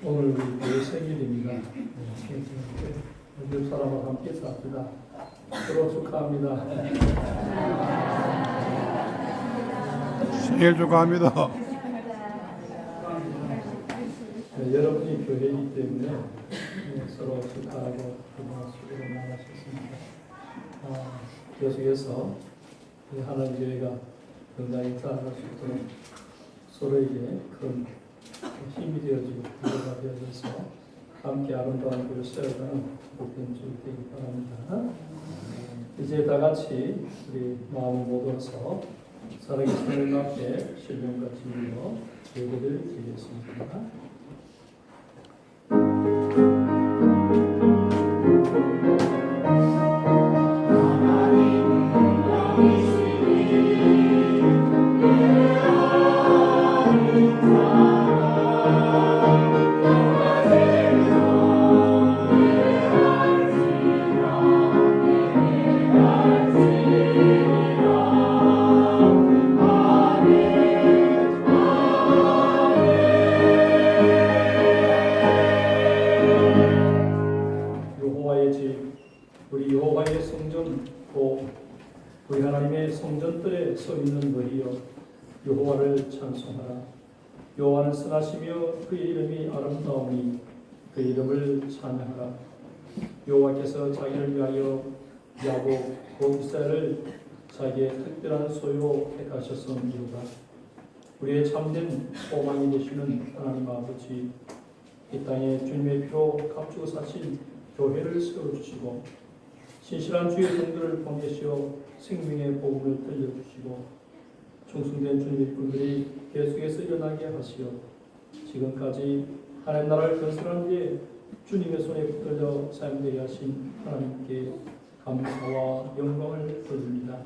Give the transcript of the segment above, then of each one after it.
오늘 우리 교회 생일입니다. 옆 사람과 함께 삽시다. 서로 축하합니다. 생일 축하합니다. 네, 여러분이 교회이기 때문에 서로 축하하고 수고를 많으셨습니다. 계속해서 하나님 교회가 건강히 살아갈 수 있도록 서로에게 큰 힘이 되어지고 기회가 되어져서 함께 아름다운 교회를 세워가는 복된 주 되기 바랍니다. 이제 다 같이 우리 마음을 모아서 살아계신 하나님 앞에 신령과 진리로 예배를 드리겠습니다. 우리 여호와의 성전 곧 우리 하나님의 성전들에 서 있는 너희여 여호와를 찬송하라. 여호와는 선하시며 그의 이름이 아름다우니 그 이름을 찬양하라. 여호와께서 자기를 위하여 야곱 곧 이스라엘을 자기의 특별한 소유로 택하셨음이로다. 우리의 참된 소망이 되시는 하나님 아버지, 이 땅에 주님의 피로 값주고 사신 교회를 세워주시고 신실한 주의 종들을 보내시어 생명의 복음을 들려주시고 충성된 주님의 분들이 계속해서 일어나게 하시어 지금까지 하나님 나라를 건설한 뒤에 주님의 손에 붙들려 사용되게 하신 하나님께 감사와 영광을 돌립니다.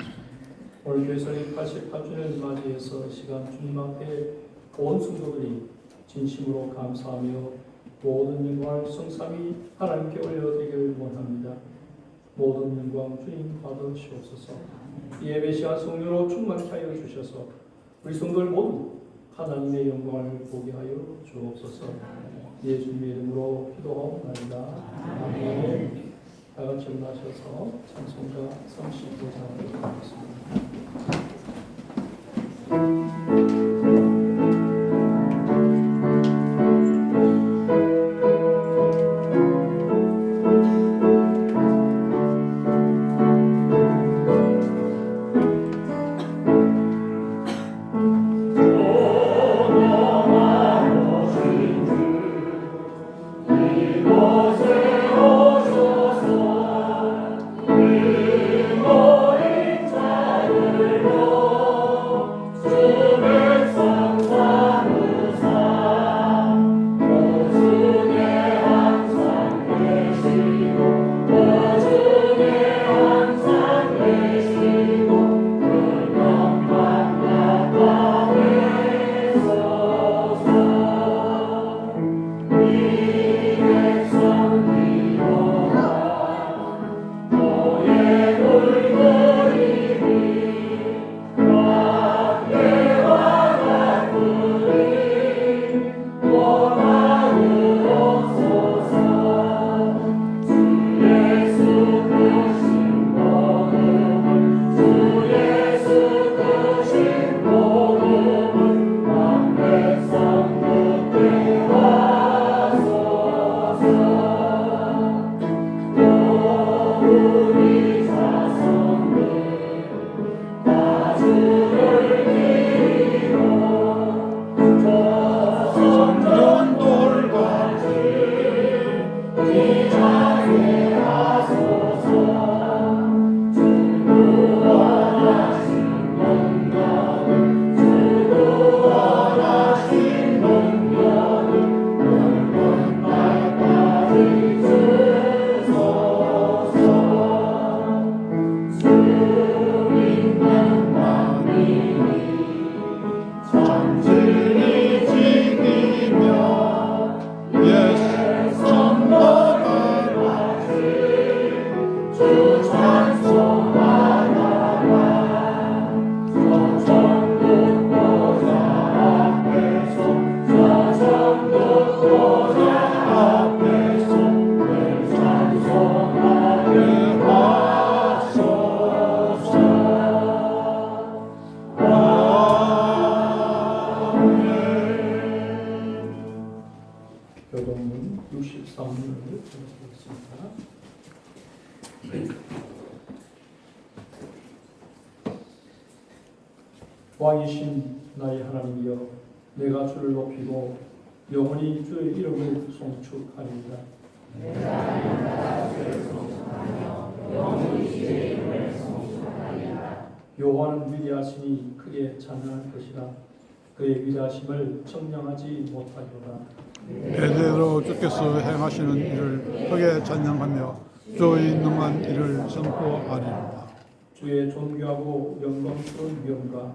오늘 교회설의 88주년을 맞이해서 시간 주님 앞에 온 성도들이 진심으로 감사하며 모든 영광을 성삼위 하나님께 올려드리길 원합니다. 모든 영광 주님 받으시옵소서. 예배 시간 성령으로 충만케 하여 주셔서 우리 성도들 모두 하나님의 영광을 보게 하여 주옵소서. 예수님의 이름으로 기도하옵나이다. 아멘. 다 같이 일어나셔서 찬송가 35장을 하겠습니다. Oh 교동문 63문을 읽어보겠습니다. 왕이신 나의 하나님이여, 내가 주를 높이고 영원히 주의 이름을 송축하리이다. 여호와는 위대하시니 크게 찬양할 것이라. 그의 위대하심을 청량하지 못하리로다. 대대로 주께서 행하시는 일을 크게 찬양하며 주의 능한 일을 선포하리로다. 주의 존귀하고 영광스러운 위엄과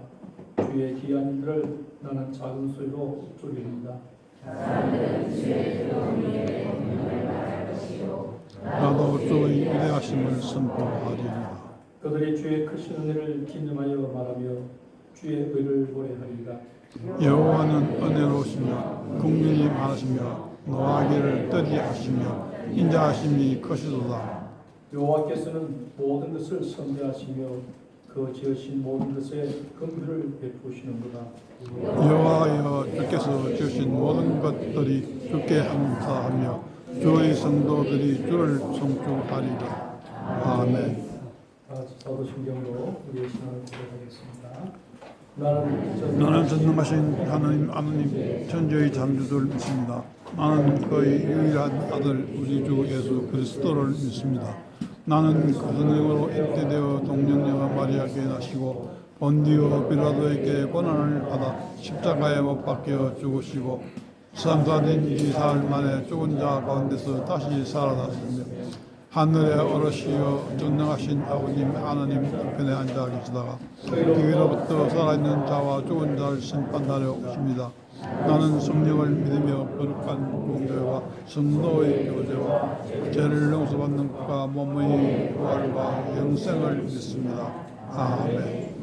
주의 귀한 일들을 나는 작은 소리로 줄이리이다. 나도 주의 위대하심을 선포하리로다. 그들이 주의 크신 은혜를 기념하여 말하며 주의 의를 노래하리이다. 여호와는 은혜로우시며 긍휼이 많으시며 노하기를 뜨지하시며 인자하심이 크시도다. 여호와께서는 모든 것을 선대하시며 그 지으신 모든 것에 긍휼을 베푸시는도다. 여호와여, 주께서 지으신 모든 것들이 주께 감사하며 주의 성도들이 주를 송축하리라. 아멘. 다 같이 사도신경으로 우리의 신앙을 고백하겠습니다. 나는 전능하신 하나님 천지의 창조주를 믿습니다. 나는 그의 유일한 아들 우리 주 예수 그리스도를 믿습니다. 나는 그 성령으로 잉태되어 동정녀와 마리아에게 나시고 본디오 빌라도에게 고난을 받아 십자가에 못 박혀 죽으시고 사흘 뒤 사흘 만에 죽은 자 가운데서 다시 살아나셨으며 하늘에 오르시어 전능하신 아버님 하나님 우편에 앉아 계시다가 뒤로부터 살아있는 자와 죽은 자를 심판하려 오십니다. 나는 성령을 믿으며 거룩한 공교회와 성도의 교제와 죄를 용서받는 것과 몸의 부활과 영생을 믿습니다. 아멘.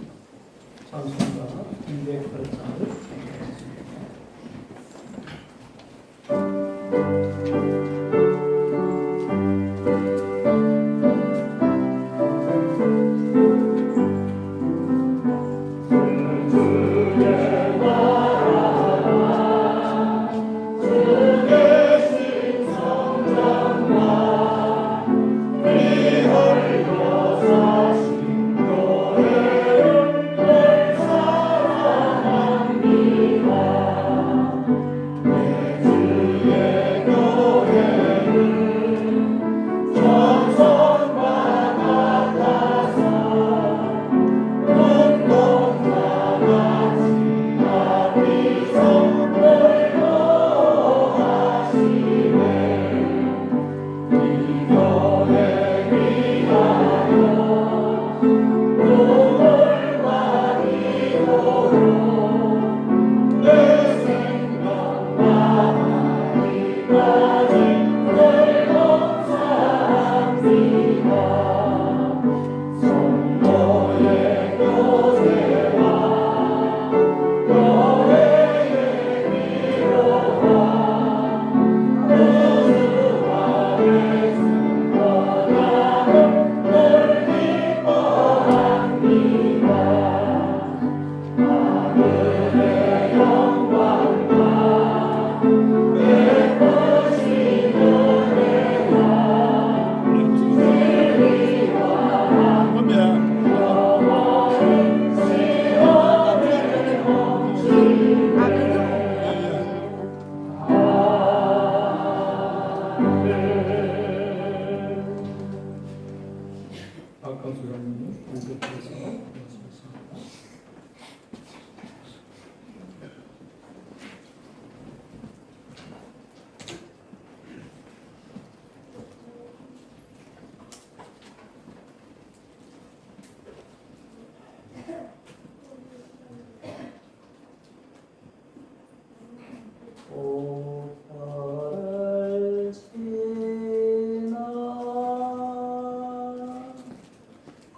찬송가 208장을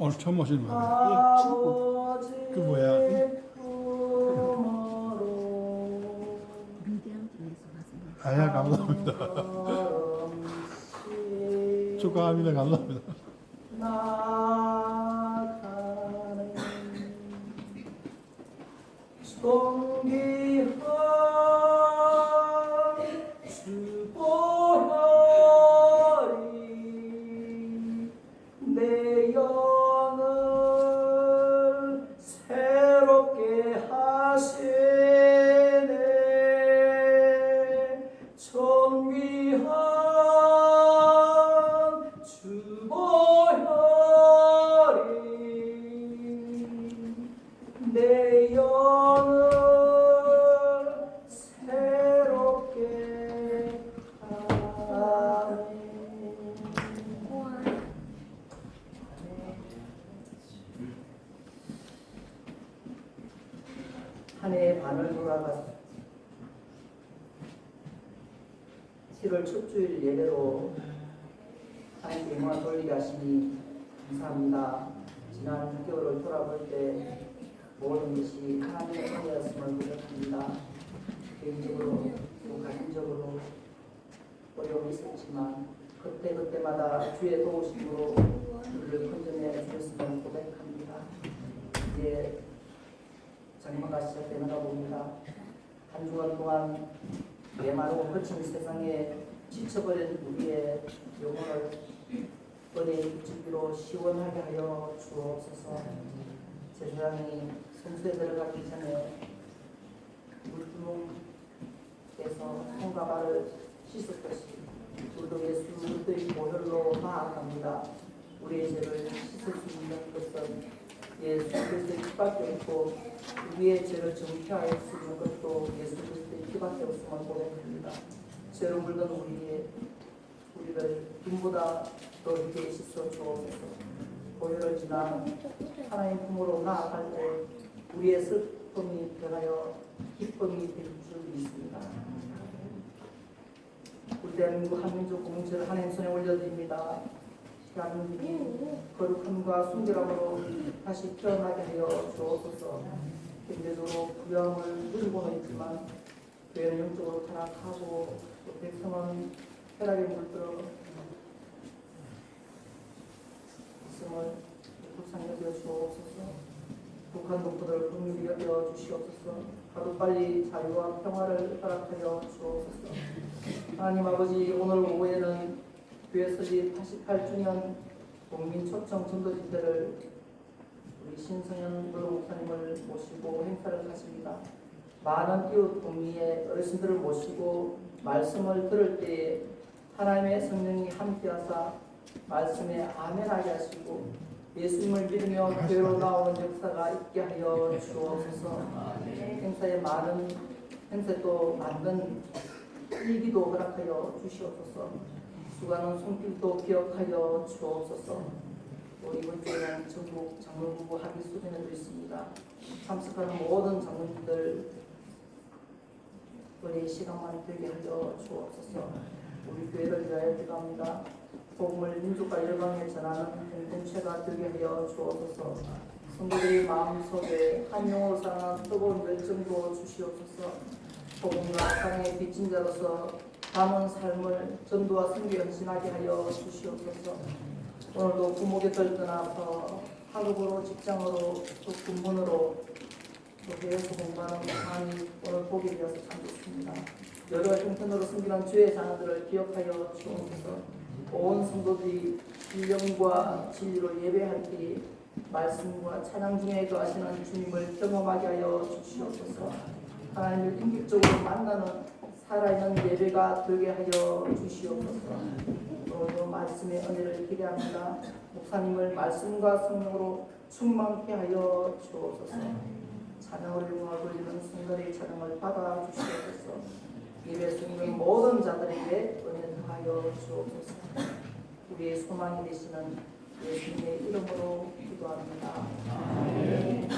오늘 처음 오시는 거예요? 그 뭐야? 아야, 감사합니다. 축하합니다. 감사합니다. 송기한 주 7월 첫 주일 예배로 하나님께 영광을 돌리게 하시니 감사합니다. 지난 6개월을 돌아볼 때 모든 것이 하나님의 은혜였음을 고백합니다. 개인적으로 또 가정적으로 어려움이 있었지만 그때마다 주의 도우심으로 우리를 건져내 주셨음을 고백합니다. 이제 장마가 시작되는가 봅니다. 한 주간 동안 메마르고 거친 세상에 지쳐버린 우리의 영혼을 은혜의 부치기로 시원하게 하여 주옵소서. 제사장이 성수에 들어가기 전에 물두멍에서 손과 발을 씻었듯이 우리도 예수 그리스도의 보혈로 나아갑니다. 우리의 죄를 씻을 수 있는 것은 예수 그리스도의 피밖에 없고 우리의 죄를 정죄할 수 있는 것도 예수 그리스도의 피밖에 없음을 고백합니다. 죄로 물든 우리를 눈보다 더 깊게 씻어 주옵소서. 보혈을 지나 하나님 품으로 나아갈 때 우리의 슬픔이 변하여 기쁨이 될 줄 믿습니다. 우리 대한민국 한민족 공동체를 하나님 손에 올려드립니다. 대한민국이 거룩함과 순결함으로 다시 태어나게 하여 주옵소서. 경제적으로 부양을 누리고는 있지만 교회는 영적으로 타락하고 또 백성은 쾌락에 물들어 있음을 불쌍히 여겨 주옵소서. 북한 동포들을 긍휼히 여겨 주시옵소서. 하루빨리 자유와 평화를 허락하여 주옵소서. 하나님 아버지, 오늘 오후에는 교회 설립 88주년 국민 초청 전도집회를 우리 신성현 목사님을 모시고 행사를 하십니다. 많은 이웃 동리의 어르신들을 모시고 말씀을 들을 때에 하나님의 성령이 함께하사 말씀에 아멘하게 하시고 예수님을 믿으며 교회로 나오는 역사가 있게 하여 주옵소서. 행사에 또 만든 일기도 허락하여 주시옵소서. 수고하는 손길도 기억하여 주옵소서. 또 이번 주에는 전국 장로부부 합의 수련회도 있습니다. 참석하는 모든 장로님들 우리의 시간만 되게 하여 주옵소서. 우리 교회를 위하여 기도합니다. 복음을 민족과 열방에 전하는 공동체가 되게 하여 주옵소서. 성도들의 마음속에 한 영혼을 사랑하는 뜨거운 열정도 주시옵소서. 복음과 사랑의 빚진 자로서 남은 삶을 전도와 선교에 헌신하게 하여 주시옵소서. 오늘도 부모께들 떠나서 학업으로 직장으로 또 군문으로 또 교회에서 공부하는 많이 오늘 보게 되어서 참 좋습니다. 여러 형편으로 섬기는 주의 자녀들을 기억하여 주옵소서. 온 성도들이 신령과 진리로 예배할 때 말씀과 찬양 중에 거하시는 주님을 경험하게 하여 주시옵소서. 하나님을 인격적으로 만나는 살아있는 예배가 되게 하여 주시옵소서. 오늘도 말씀의 은혜를 기대합니다. 목사님을 말씀과 성령으로 충만케 하여 주옵소서. 찬양을 영광을 돌리는 성도의 찬양을 받아 주시옵소서. 예배 성령 모든 자들에게 은혜 하여 주옵소서. 우리의 소망이 되시는 예수님의 이름으로 기도합니다. 아멘.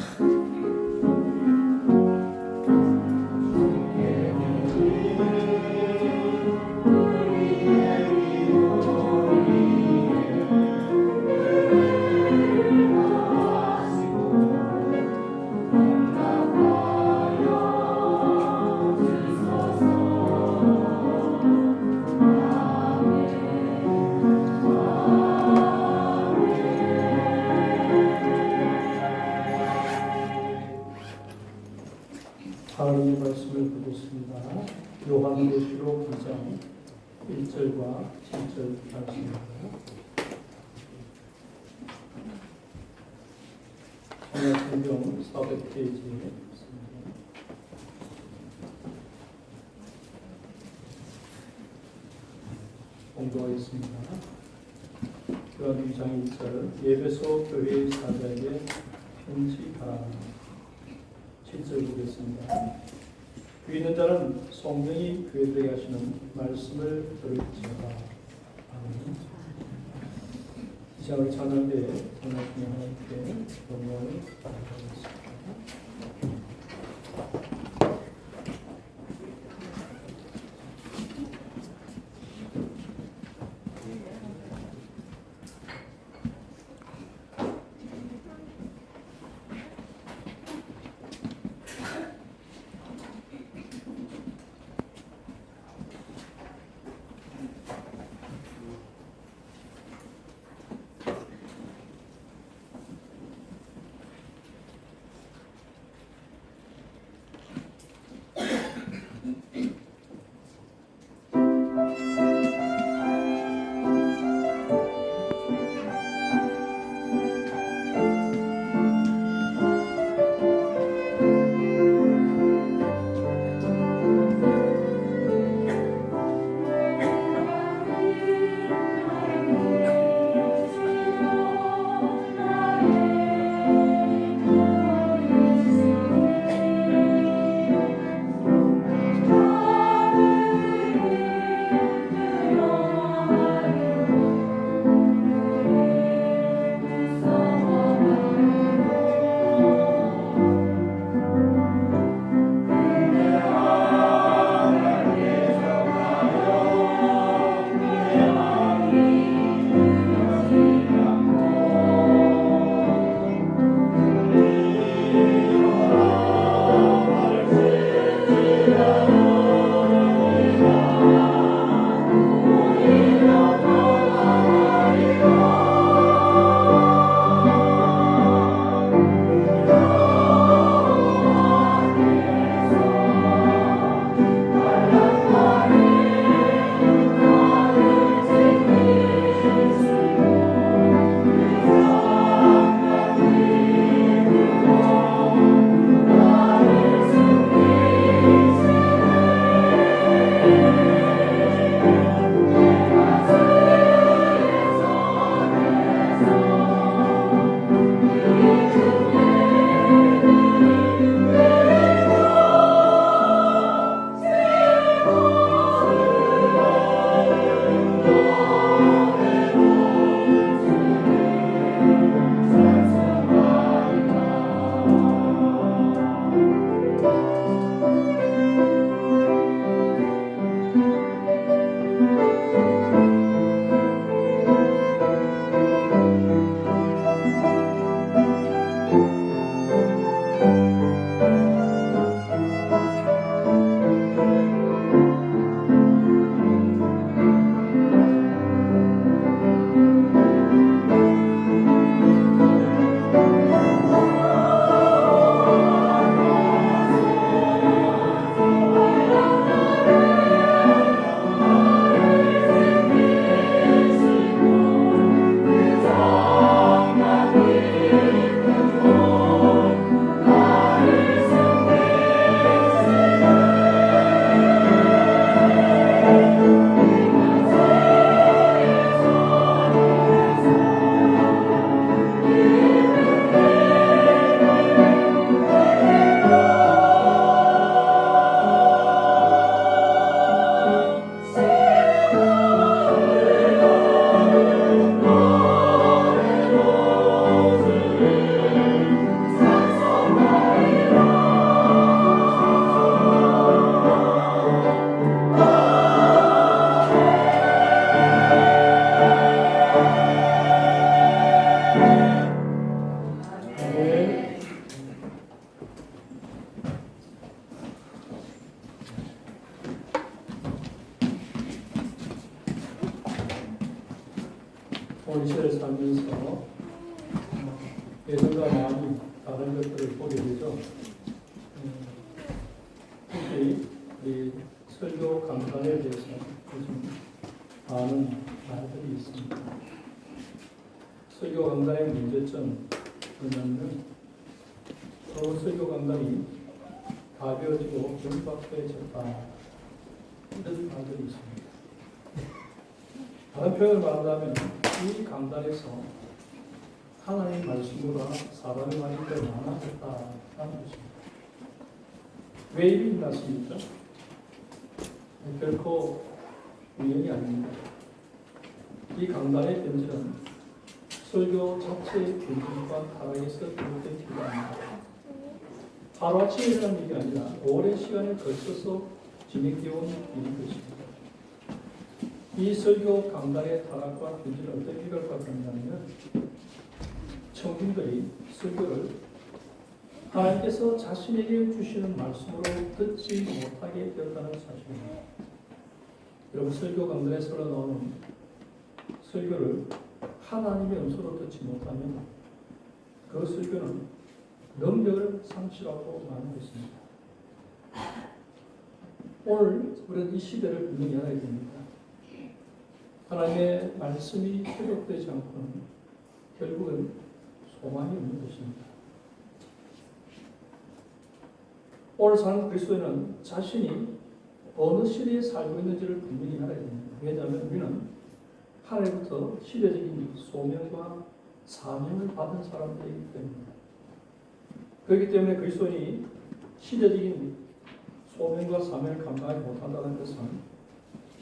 하나님의 말씀을 보겠습니다. 요한계시록 2장 1절과 7절 말씀입니다. 성경 400페이지에 있습니다. 공부하겠습니다. 요한 2장 1절 예배소 교회의 사자에게 편지하라. 7절 보겠습니다. 귀 있는 자는 성령이 교회들에게 하시는 말씀을 들을지어다. 아멘. 이 시간을 찬양 때에 전하시는 하나님께 영광을 받아드리겠습니다. 오늘 시대를 살면서 예전과 많이 다른 것들을 보게 되죠. 특히 이 설교 강단에 대해서 요즘 많은 말들이 있습니다. 설교 강단의 문제점 뭐냐면 설교 강단이 가벼워지고 경박해졌다 이런 말들이 있습니다. 다른 표현을 말한다면 이 강단에서 하나님의 말씀보다 사람의 말이 더 많아졌다는 것입니다. 왜 이리 났습니까? 결코 우연이 아닙니다. 이 강단의 변질은 설교 자체의 변질과 타락에서 비롯된 결과입니다. 하루아침에 일어난 일이 아니라 오랜 시간에 걸쳐서 진행되어 온 일인 것입니다. 이 설교 강단의 타락과 변질은 어떤 결과가 있냐면 청중들이 설교를 하나님께서 자신에게 주시는 말씀으로 듣지 못하게 되었다는 사실입니다. 여러분 설교 강단에서 나오는 설교를 하나님의 음성으로 듣지 못하면 그 설교는 능력을 상실하고 마는 것입니다. 오늘 우리는 이 시대를 분명히 알아야 됩니다. 하나님의 말씀이 회복되지 않고는 결국은 소망이 없는 것입니다. 오늘 사는 그리스도인은 자신이 어느 시대에 살고 있는지를 분명히 알아야 됩니다. 왜냐하면 우리는 하나님부터 시대적인 소명과 사명을 받은 사람들이기 때문입니다. 그렇기 때문에 그리스도인이 시대적인 소명과 사명을 감당하지 못한다는 것은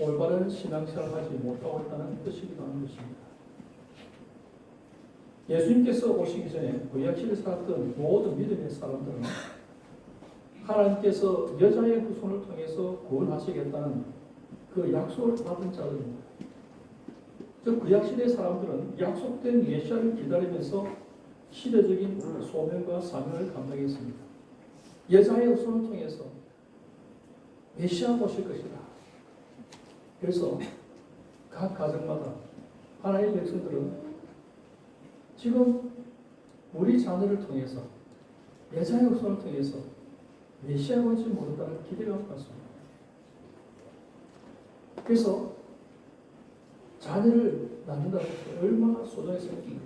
올바른 신앙생활을 하지 못하고 있다는 뜻이기도 하는 것입니다. 예수님께서 오시기 전에 구약시대에 살았던 모든 믿음의 사람들은 하나님께서 여자의 후손을 통해서 구원하시겠다는 그 약속을 받은 자들입니다. 즉 구약시대 사람들은 약속된 메시아를 기다리면서 시대적인 소명과 사명을 감당했습니다. 여자의 후손을 통해서 메시아 오실 것이다. 그래서 각 가정마다 하나님의 백성들은 지금 우리 자녀를 통해서 여자의 후손을 통해서 메시아가 올지 모른다는 기대가 왔습니다. 그래서 자녀를 낳는다는 것이 얼마나 소중했습니까?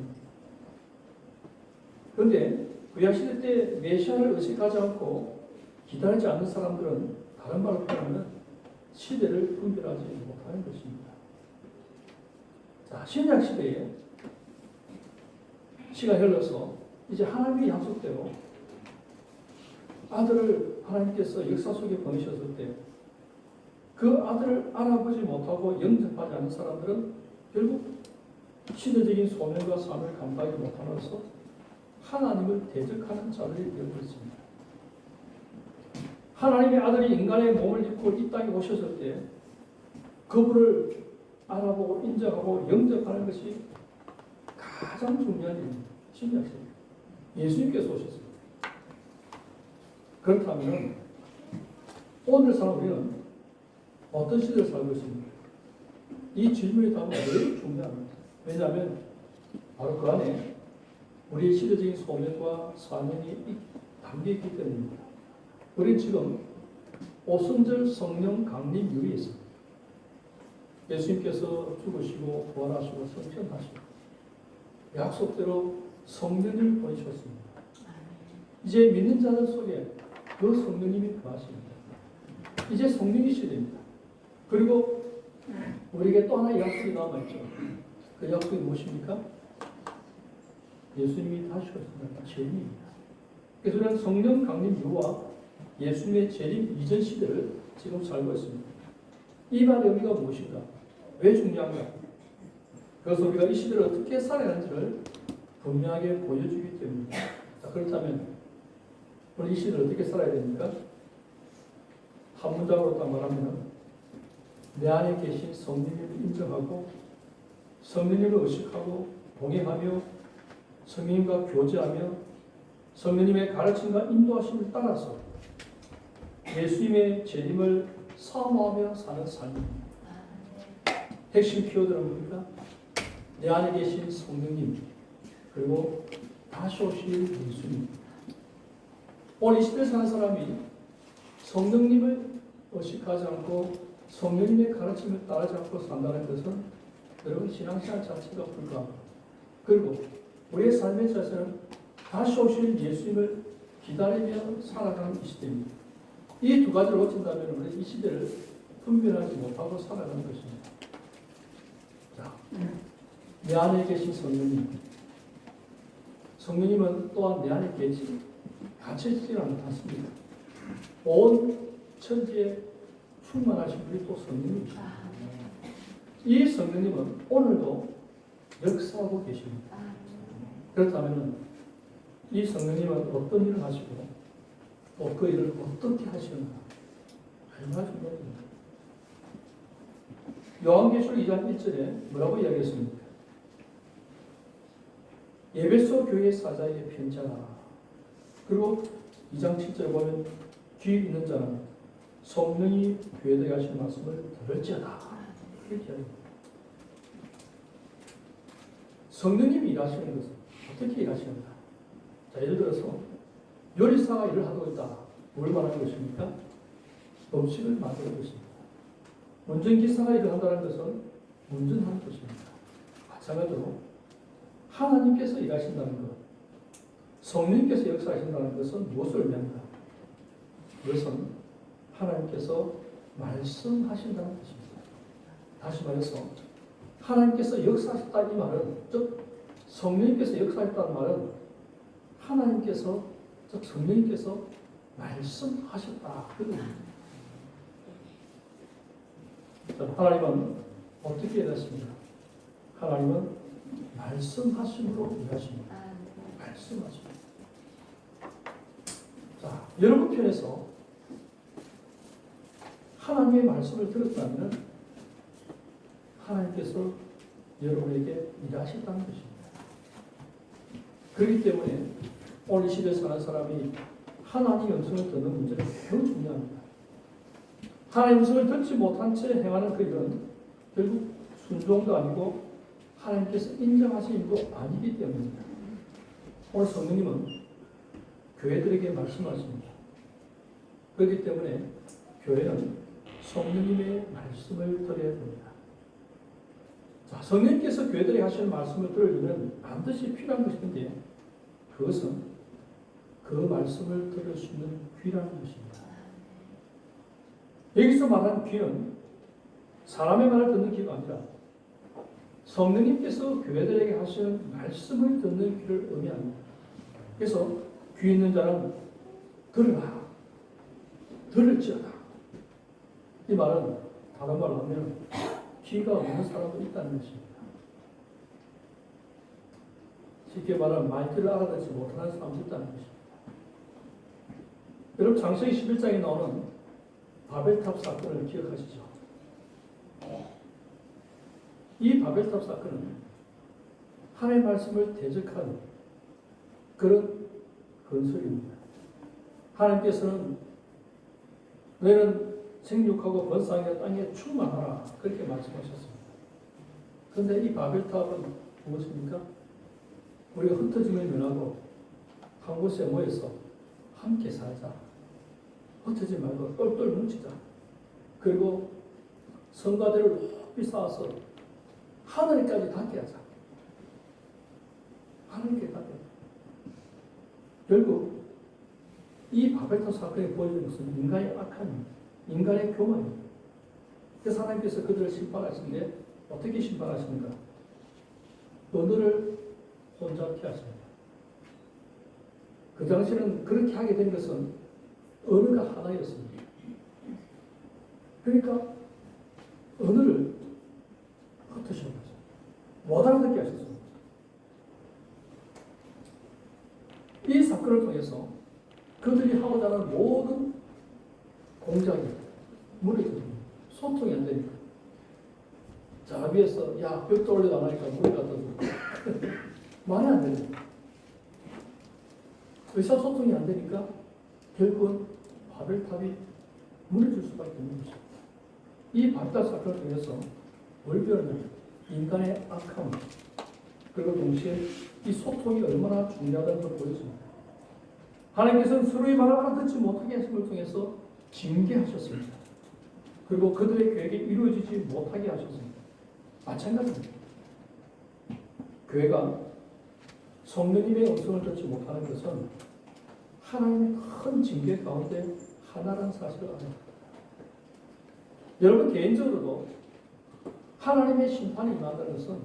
그런데 구약시대 때 메시아를 의식하지 않고 기다리지 않는 사람들은 다른 말로 표현하면 시대를 분별하지 못하는 것입니다. 자, 신약시대에 시간이 흘러서 이제 하나님의 약속대로 아들을 하나님께서 역사 속에 보내셨을 때 그 아들을 알아보지 못하고 영접하지 않는 사람들은 결국 시대적인 소명과 삶을 감당하지 못하면서 하나님을 대적하는 자들이 되고 있습니다. 하나님의 아들이 인간의 몸을 입고 이 땅에 오셨을 때 그분을 알아보고 인정하고 영접하는 것이 가장 중요한 일입니다. 신약시대 예수님께서 오셨습니다. 그렇다면 오늘 사람 우리는 어떤 시대를 살고 있습니까? 이 질문의 답은 매우 중요합니다. 왜냐하면 바로 그 안에 우리의 시대적인 소명과 사명이 담겨있기 때문입니다. 우리는 지금 오순절 성령 강림 이후에 있습니다. 예수님께서 죽으시고 부활하시고 승천하시고 약속대로 성령님을 보내셨습니다. 이제 믿는 자들 속에 그 성령님이 거하십니다. 이제 성령의 시대입니다. 그리고 우리에게 또 하나의 약속이 남아있죠. 그 약속이 무엇입니까? 예수님이 다시 오신다는 재림입니다. 그래서 우리는 성령 강림 이후와 예수님의 재림 이전 시대를 지금 살고 있습니다. 이 말의 의미가 무엇인가? 왜 중요한가? 그것은 우리가 이 시대를 어떻게 살아야 하는지를 분명하게 보여주기 때문입니다. 자, 그렇다면 우리 이 시대를 어떻게 살아야 됩니까? 한 문장으로 딱 말하면 내 안에 계신 성령님을 인정하고 성령님을 의식하고 동행하며 성령님과 교제하며 성령님의 가르침과 인도하심을 따라서 예수님의 재림을 사모하며 사는 삶입니다. 핵심 키워드는 뭡니까? 내 안에 계신 성령님, 그리고 다시 오실 예수님. 오늘 이 시대에 사는 사람이 성령님을 의식하지 않고 성령님의 가르침을 따르지 않고 산다는 것은 여러분 신앙생활 자체가 불가합니다. 그리고 우리의 삶의 자세는 다시 오실 예수님을 기다리며 살아가는 이 시대입니다. 이 두 가지를 놓친다면 우리 이 시대를 분별하지 못하고 살아가는 것입니다. 자, 내 안에 계신 성령님. 성령님은 또한 내 안에 갇혀있지 않습니다. 온 천지에 충만하신 분이 또 성령님이십니다. 이 성령님은 오늘도 역사하고 계십니다. 그렇다면 이 성령님은 어떤 일을 하시고 또 그 일을 어떻게 하시는가 얼마나 중요합니다. 요한계시록 2장 1절에 뭐라고 이야기했습니까? 에베소 교회 사자에게 편지하라. 그리고 2장 7절에 보면 귀 있는 자는 성령이 교회에 하신 말씀을 들을지어다. 이렇게 이야기합니다. 성령님이 일하시는 것은 어떻게 일하시는가? 자, 예를 들어서 요리사가 일을 하고 있다. 뭘 말하는 것입니까? 음식을 만드는 것입니다. 운전기사가 일을 한다는 것은 운전하는 것입니다. 마찬가지로 하나님께서 일하신다는 것, 성령님께서 역사하신다는 것은 무엇을 의미합니까? 그것은 하나님께서 말씀하신다는 것입니다. 다시 말해서 하나님께서 역사하셨다 이 말은, 즉 성령님께서 역사했다는 말은 하나님께서, 즉 성령님께서 말씀하셨다. 하나님은 어떻게 일하십니까? 하나님은 말씀하심으로 일하십니다. 말씀하십니다. 자, 여러분 편에서 하나님의 말씀을 들었다면 하나님께서 여러분에게 일하셨다는 것입니다. 그렇기 때문에 오늘 이 시대에 사는 사람이 하나님의 음성을 듣는 문제는 매우 중요합니다. 하나님의 음성을 듣지 못한 채 행하는 그 일은 결국 순종도 아니고 하나님께서 인정하신 일도 아니기 때문입니다. 오늘 성령님은 교회들에게 말씀하십니다. 그렇기 때문에 교회는 성령님의 말씀을 들어야 됩니다. 자, 성령님께서 교회들에게 하시는 말씀을 들으려면 반드시 필요한 것이 있는데 그것은 그 말씀을 들을 수 있는 귀라는 것입니다. 여기서 말하는 귀는 사람의 말을 듣는 귀가 아니라 성령님께서 교회들에게 하시는 말씀을 듣는 귀를 의미합니다. 그래서 귀 있는 자는 들으라, 들을지어다. 이 말은 다른 말로 하면 귀가 없는 사람도 있다는 것입니다. 쉽게 말하면 말귀를 알아듣지 못하는 사람도 있다는 것입니다. 여러분 창세기 11장에 나오는 바벨탑 사건을 기억하시죠? 이 바벨탑 사건은 하나님의 말씀을 대적한 그런 건설입니다. 하나님께서는 너희는 생육하고 번성하여 땅에 충만하라 그렇게 말씀하셨습니다. 그런데 이 바벨탑은 무엇입니까? 우리가 흩어짐을 면하고 한 곳에 모여서 함께 살자. 흩어지지 말고 똘똘 뭉치자. 그리고 성가대를 높이 쌓아서 하늘까지 닿게 하자. 하늘까지 닿게 하자. 결국 이 바벨탑 사건이 보여주는 것은 인간의 악함입니다. 인간의 교만입니다. 그래서 하나님께서 그들을 심판하시는데 어떻게 심판하십니까? 언어를 혼잡케 하십니다. 그 당시에는 그렇게 하게 된 것은 언어가 하나였습니다. 그러니까 언어를 흩으신 거죠. 못 알아듣게 하셨습니다. 이 사건을 통해서 그들이 하고자 하는 모든 공작이 무너집니다. 소통이 안 되니까. 자, 위에서 야, 벽도 올려도 안 하니까 물이 갖다 주고 말이 안 됩니다. 의사소통이 안 되니까 결국은 바벨탑이 무너질 수밖에 없는 것입니다. 이 바벨탑 사건을 통해서 뭘 배웠냐면 인간의 악함, 그리고 동시에 이 소통이 얼마나 중요하다는 걸 보여줍니다. 하나님께서는 서로의 말을 알아듣지 못하게 하심을 통해서 징계하셨습니다. 그리고 그들의 계획이 이루어지지 못하게 하셨습니다. 마찬가지입니다. 교회가 성령님의 음성을 듣지 못하는 것은 하나님의 큰 징계 가운데 하나라는 사실을 알아야 합니다. 여러분 개인적으로도 하나님의 심판이 임한다는 것은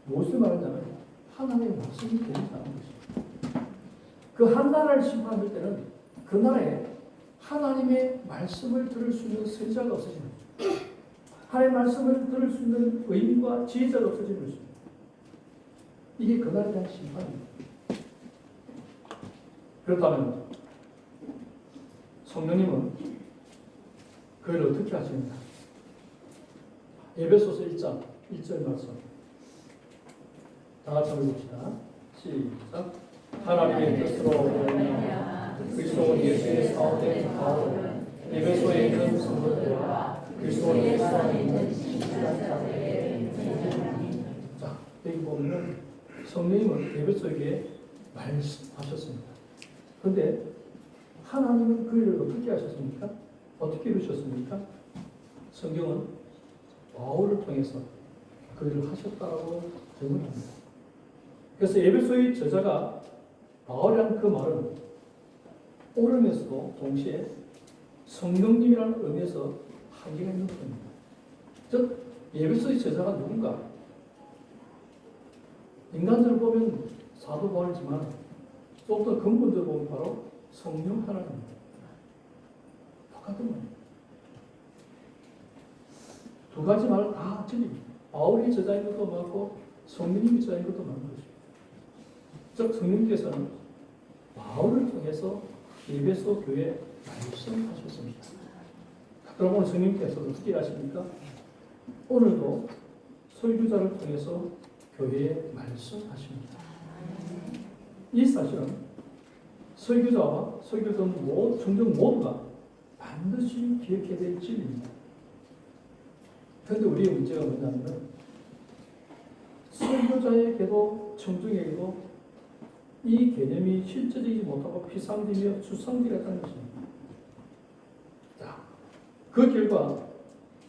무엇을 말하냐면 하나님의 말씀이 되지 않은 것입니다. 그 한 나라를 심판할 때는 그 나라에 하나님의 말씀을 들을 수 있는 선지자가 없어지는 거죠. 하나님의 말씀을 들을 수 있는 의인과 지혜자가 없어지는 것입니다. 이게 그 나라에 대한 심판입니다. 그렇다면 성령님은 그를 어떻게 하십니까? 에베소서 1장 1절 말씀 다 같이 한번 봅시다. 시작. 하나님의 뜻으로 그리스도 예수의 사업된 바울은 에베소에 있는 성도들과 그리스도 예수 안에 있는 신자들에게 자, 여기 보면 성령님은 에베소에게 말씀하셨습니다. 그런데 하나님은 그 일을 어떻게 하셨습니까? 어떻게 이루셨습니까? 성경은 바울을 통해서 그 일을 하셨다고 증언합니다. 그래서 에베소의 저자가 바울이라는 그 말은 옳으면서도 동시에 성령님이라는 의미에서 한계가 있는 겁니다. 즉 에베소의 저자가 누군가? 인간적으로 보면 사도 바울이지만 좀 더 근본적으로 보면 바로 성령 하나님입니다. 똑같은 말입니다. 두 가지 말을 다 틀립니다. 바울이 저자인 것도 맞고 성령님이 저자인 것도 맞는 것입니다. 즉 성령님께서는 바울을 통해서 에베소 교회에 말씀하셨습니다. 그러면 성령님께서 어떻게 하십니까? 오늘도 설교자를 통해서 교회에 말씀하십니다. 이 사실은 설교자와 설교자는 청중 모두가 반드시 기억해야 될 진리입니다. 그런데 우리의 문제가 뭐냐면 설교자에게도 청중에게도 이 개념이 실제적이지 못하고 피상되며 추상되었다는 것입니다. 자, 그 결과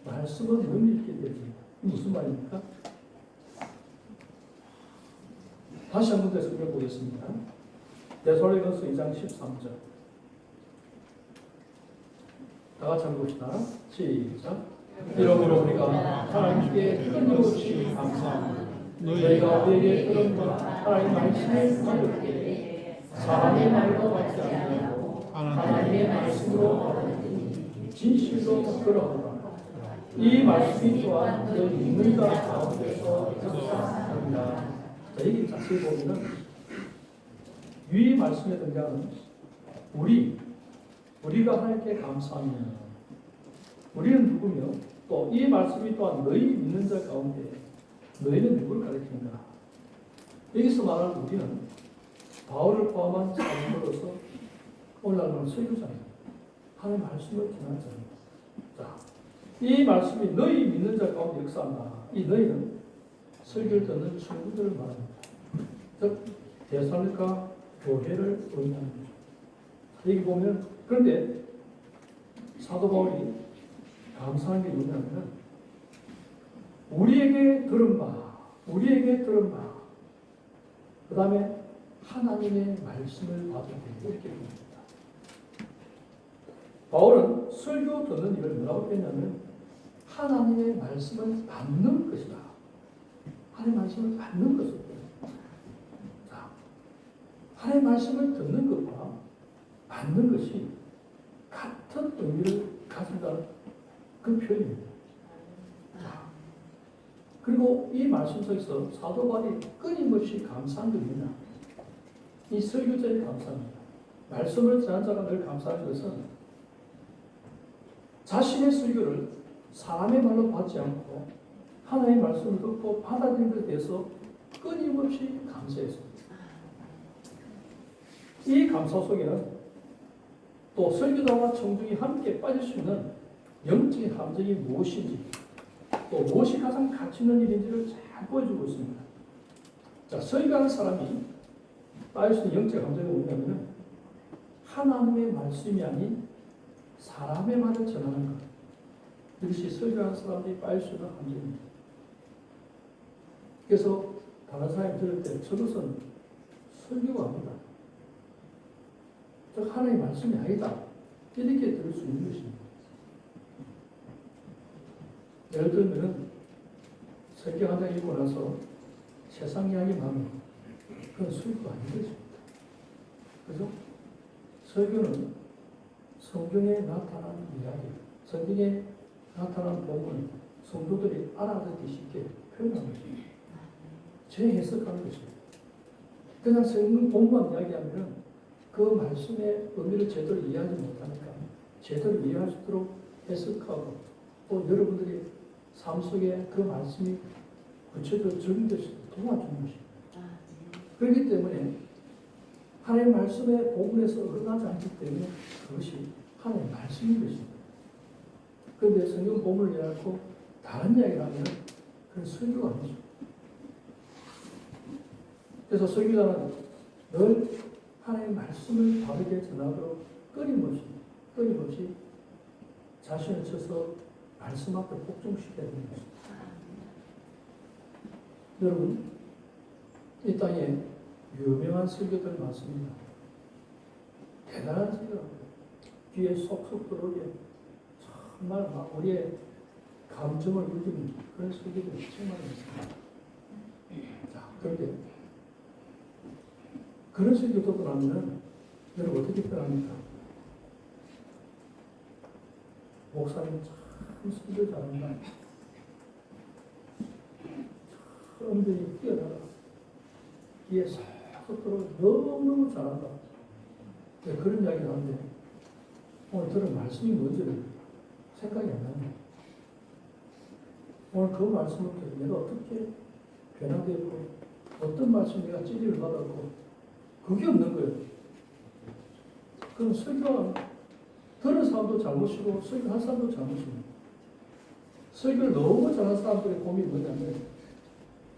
말씀은 못 읽게 됩니다. 무슨 말입니까? 다시 한 번 더 설명 보겠습니다. 데살로니가서 2장 13절. 다 같이 한번 봅시다. 시작. 이러므로 우리가 하나님께 끊임없이 감사합니다. 너희가 우리에게 들은 것 하나님의 말씀을 받을 사람의 말과 같지 아니하고 하나님의 말씀으로 받은 진실로 그러하노라. 이 말씀이 또한 그 믿는 자 가운데서 역사합니다. 자, 여기 자세히 보면은 위 말씀에 등장하는 우리가 하나님께 감사하며 우리는 누구며 또 이 말씀이 또한 너희 믿는 자 가운데 너희는 누구를 가리킨다. 여기서 말하는 우리는 바울을 포함한 사람으로서 오늘날은 설교자입니다. 하나님의 말씀을 전하는 자입니다. 자, 이 말씀이 너희 믿는 자 가운데 역사한다. 이 너희는 설교를 듣는 친구들을 말합니다. 즉 데살로니가 교회를 의미하는 거죠. 여기 보면 그런데 사도 바울이 감사한 게 뭐냐면 우리에게 들은 바, 그 다음에 하나님의 말씀을 받을 때 이렇게 봅니다. 바울은 설교 듣는 일을 뭐라고 했냐면 하나님의 말씀을 받는 것이다. 하나님의 말씀을 받는 것이다. 자, 하나님의 말씀을 듣는 것과 받는 것이 같은 의미를 가진다는 그 표현입니다. 자, 그리고 이 말씀 속에서 사도 바울이 끊임없이 감사한 게 뭐냐? 이 설교자의 감사입니다. 말씀을 전한 자가 늘 감사하는 것은 자신의 설교를 사람의 말로 받지 않고 하나님의 말씀을 듣고 받아들인 것에 대해서 끊임없이 감사했습니다. 이 감사 속에는 또 설교자와 청중이 함께 빠질 수 있는 영적인 함정이 무엇인지 또 무엇이 가장 가치 있는 일인지를 잘 보여주고 있습니다. 자, 설교하는 사람이 따를 수 있는 영적 감정이 뭐냐면 하나님의 말씀이 아닌 사람의 말을 전하는 것. 이것이 설교하는 사람들이 빠질 수 있는 감정입니다. 그래서 다른 사람이 들을 때 저것은 설교가 아니다. 저 하나님의 말씀이 아니다. 이렇게 들을 수 있는 것입니다. 예를 들면 설교 한 장 읽고 나서 세상 이야기만 하면 그건 설교가 아닌 것입니다. 그죠? 설교는 성경에 나타난 이야기, 성경에 나타난 본문을 성도들이 알아듣기 쉽게 표현하는 것입니다. 재해석하는 것입니다. 그냥 성경 본문만 이야기하면 그 말씀의 의미를 제대로 이해하지 못하니까 제대로 이해할 수 있도록 해석하고 또 여러분들이 삶 속에 그 말씀이 구체적으로 적용될 수 있도록 도와주는 것입니다. 그렇기 때문에 하나님의 말씀의 본문에서 어긋나지 않기 때문에 그것이 하나님의 말씀인 것입니다. 그런데 성경 본문을 이해하고 다른 이야기를 하면 그건 설교가 아니죠. 그래서 설교자는 늘 하나님의 말씀을 바르게 전하도록 끊임없이 자신을 쳐서 말씀 앞에 복종시켜야 되는 것입니다. 여러분, 이 땅에 유명한 설교들 많습니다. 대단한 설교랍니다. 귀에 쏙쏙 들어오게 정말 막 우리의 감정을 울리는 그런 설교들이 정말 많습니다. 자, 그런데 그런 설교 듣고 나면 여러분 어떻게 표현합니까? 목사님 참 설교 잘한다. 엄연히 뛰어나가. 귀에 쏙쏙 들어오게 너무너무 잘한다. 네, 그런 이야기를 하는데 오늘 들은 말씀이 뭔지를 생각이 안 나네. 오늘 그 말씀을 통해 내가 어떻게 변화되고 어떤 말씀 내가 찔림을 받았고 그게 없는 거예요. 그럼 설교 들은 사람도 잘못이고 설교한 사람도 잘못입니다. 설교를 너무 잘하는 사람들의 고민이 뭐냐면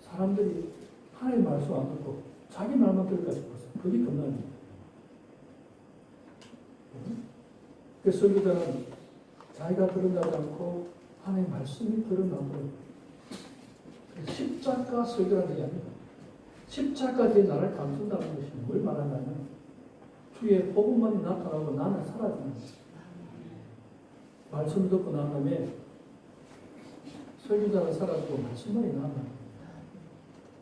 사람들이 하나님의 말씀 안 듣고 자기 말만 들을까 싶어서 그게 겁납니다. 그래서 설교자는 자기가 드러나지 않고 하나님의 말씀이 드러나고 십자가 설교라는 얘기 아닙니다. 십자가 뒤에 나를 감춘다는 것이 뭘 말하냐면 주의 복음만이 나타나고 나는 사라지는 것입니다. 말씀을 듣고 난 다음에 설교자는 사라지고 말씀만이 남아요.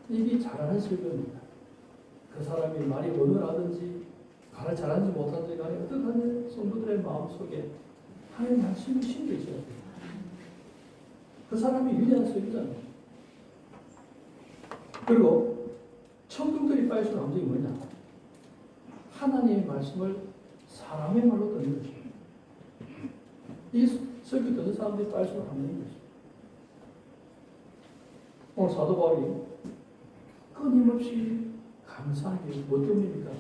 이게 잘하는 설교입니다. 그 사람이 말이 어눌하든지 말을 잘하는지 못하는지 간에 어떡하냐 성도들의 마음속에 하나님의 말씀이 심겨 있어야 돼요. 그 사람이 위대한 설교자입니다. 그리고 청중들이 빠질 수 있는 감정이 뭐냐? 하나님의 말씀을 사람의 말로 듣는 것입니다. 이 설교 듣는 사람들이 빠질 수 있는 감정인 것입니다. 오늘 사도 바울이 끊임없이 감사하는 게 뭐 때문입니까?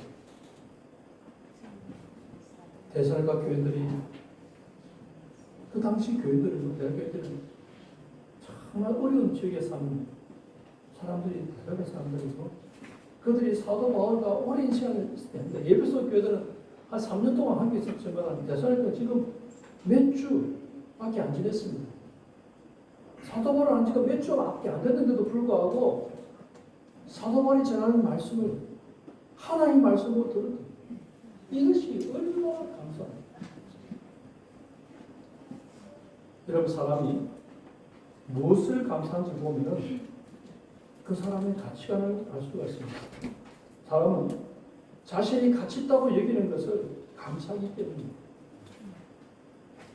대살과 교회들이 그 당시 교회들은 대학교회들은 정말 어려운 지역에 사는 사람들이 대단한 사람들이고 그들이 사도 바울과 오랜 시간을 있을 때인데 예배소 교회들은 한 3년 동안 함께 있었지만 대살과 지금 몇 주밖에 안 지냈습니다. 사도 바울은 한 지가 몇 주밖에 안 됐는데도 불구하고 사도 바울이 전하는 말씀을 하나님의 말씀으로 들었다. 이것이 얼마나 감사합니다. 여러분 사람이 무엇을 감사한지 보면 그 사람의 가치관을 알 수가 있습니다. 사람은 자신이 가치 있다고 여기는 것을 감사하기 때문입니다.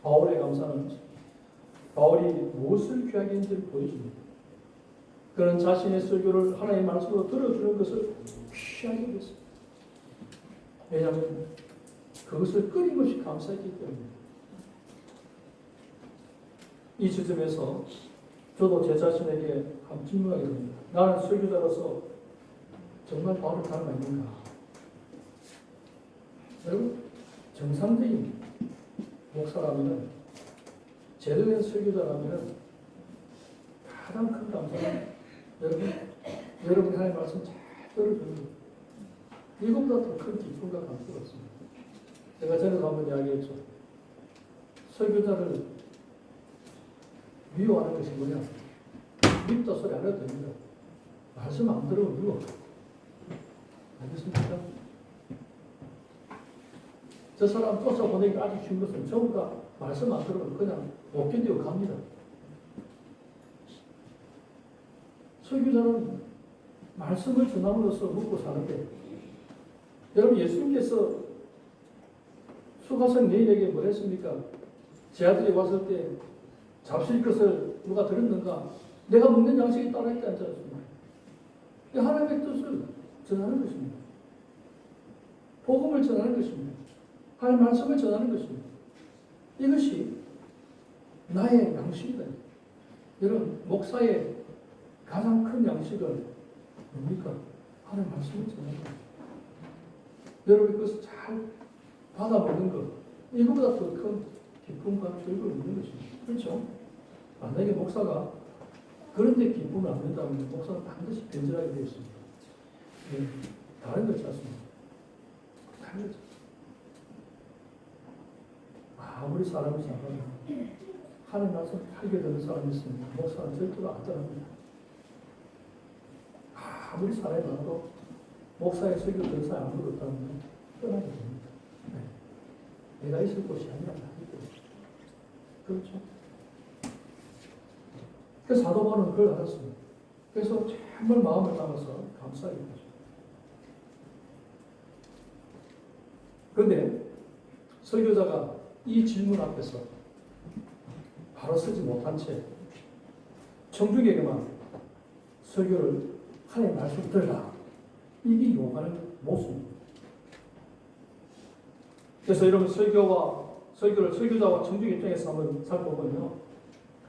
바울의 감사는 바울이 무엇을 귀하게 했는지를 보여줍니다. 그는 자신의 설교를 하나님의 말씀으로 들어주는 것을 귀하게 했습니다. 왜냐하면 그것을 끊임없이 감사했기 때문입니다. 이 지점에서 저도 제 자신에게 한번 질문하게 됩니다. 나는 설교자로서 정말 바울을 닮았는가? 여러분, 정상적인 목사라면, 제대로 된 설교자라면 가장 큰 감사는 여러분이 하나님의 말씀 잘 들어주는 것. 이것보다 더 큰 기쁨과 감사가 없습니다. 제가 전에도 한번 이야기했죠. 설교자를 미워하는 것이 뭐냐? 밉다 소리 안 해도 됩니다. 말씀 안 들으면 미워. 알겠습니까? 저 사람 쫓아보내기 아주 쉬운 것은 전부 다 말씀 안 들으면 그냥 못 견디고 갑니다. 설교자는 말씀을 전함으로써 먹고 사는데, 여러분 예수님께서 수가성 여인에게 뭘 했습니까? 제 아들이 왔을 때 잡수실 것을 누가 들었는가? 내가 먹는 양식이 따라 있지 않지 않습니까? 하나님의 뜻을 전하는 것입니다. 복음을 전하는 것입니다. 하나님의 말씀을 전하는 것입니다. 이것이 나의 양식이다. 여러분, 목사의 가장 큰 양식은 뭡니까? 하나님의 말씀을 전하는 것입니다. 여러분이 그것을 잘 받아먹는 것, 이거보다 더 큰 기쁨과 즐거움이 있는 것입니다. 그렇죠? 만약에 목사가 그런데 기쁨을 안 낸다면 목사는 반드시 변절하게 되어 있습니다. 네, 다른 것이 않습니다. 다른 거죠. 아무리 사람이 잘하면 하는 말씀 하게 되는 사람이 있습니다. 목사는 절대로 안 떠납니다. 아무리 사람이 많아도 목사의 설교 들은 사람이 아무도 없다면 떠나게 됩니다. 네. 내가 있을 곳이 아니라 나기 때문에. 그렇죠? 그래서 사도 바울은 그걸 알았습니다. 그래서 정말 마음을 담아서 감사하게 되죠. 그런데 설교자가 이 질문 앞에서 바로 서지 못한 채 청중에게만 설교를 하나님 말씀 들으라, 이게 요구하는 모습입니다. 그래서 여러분 설교를 설교자와 청중 입장에서 한번 살펴보면요,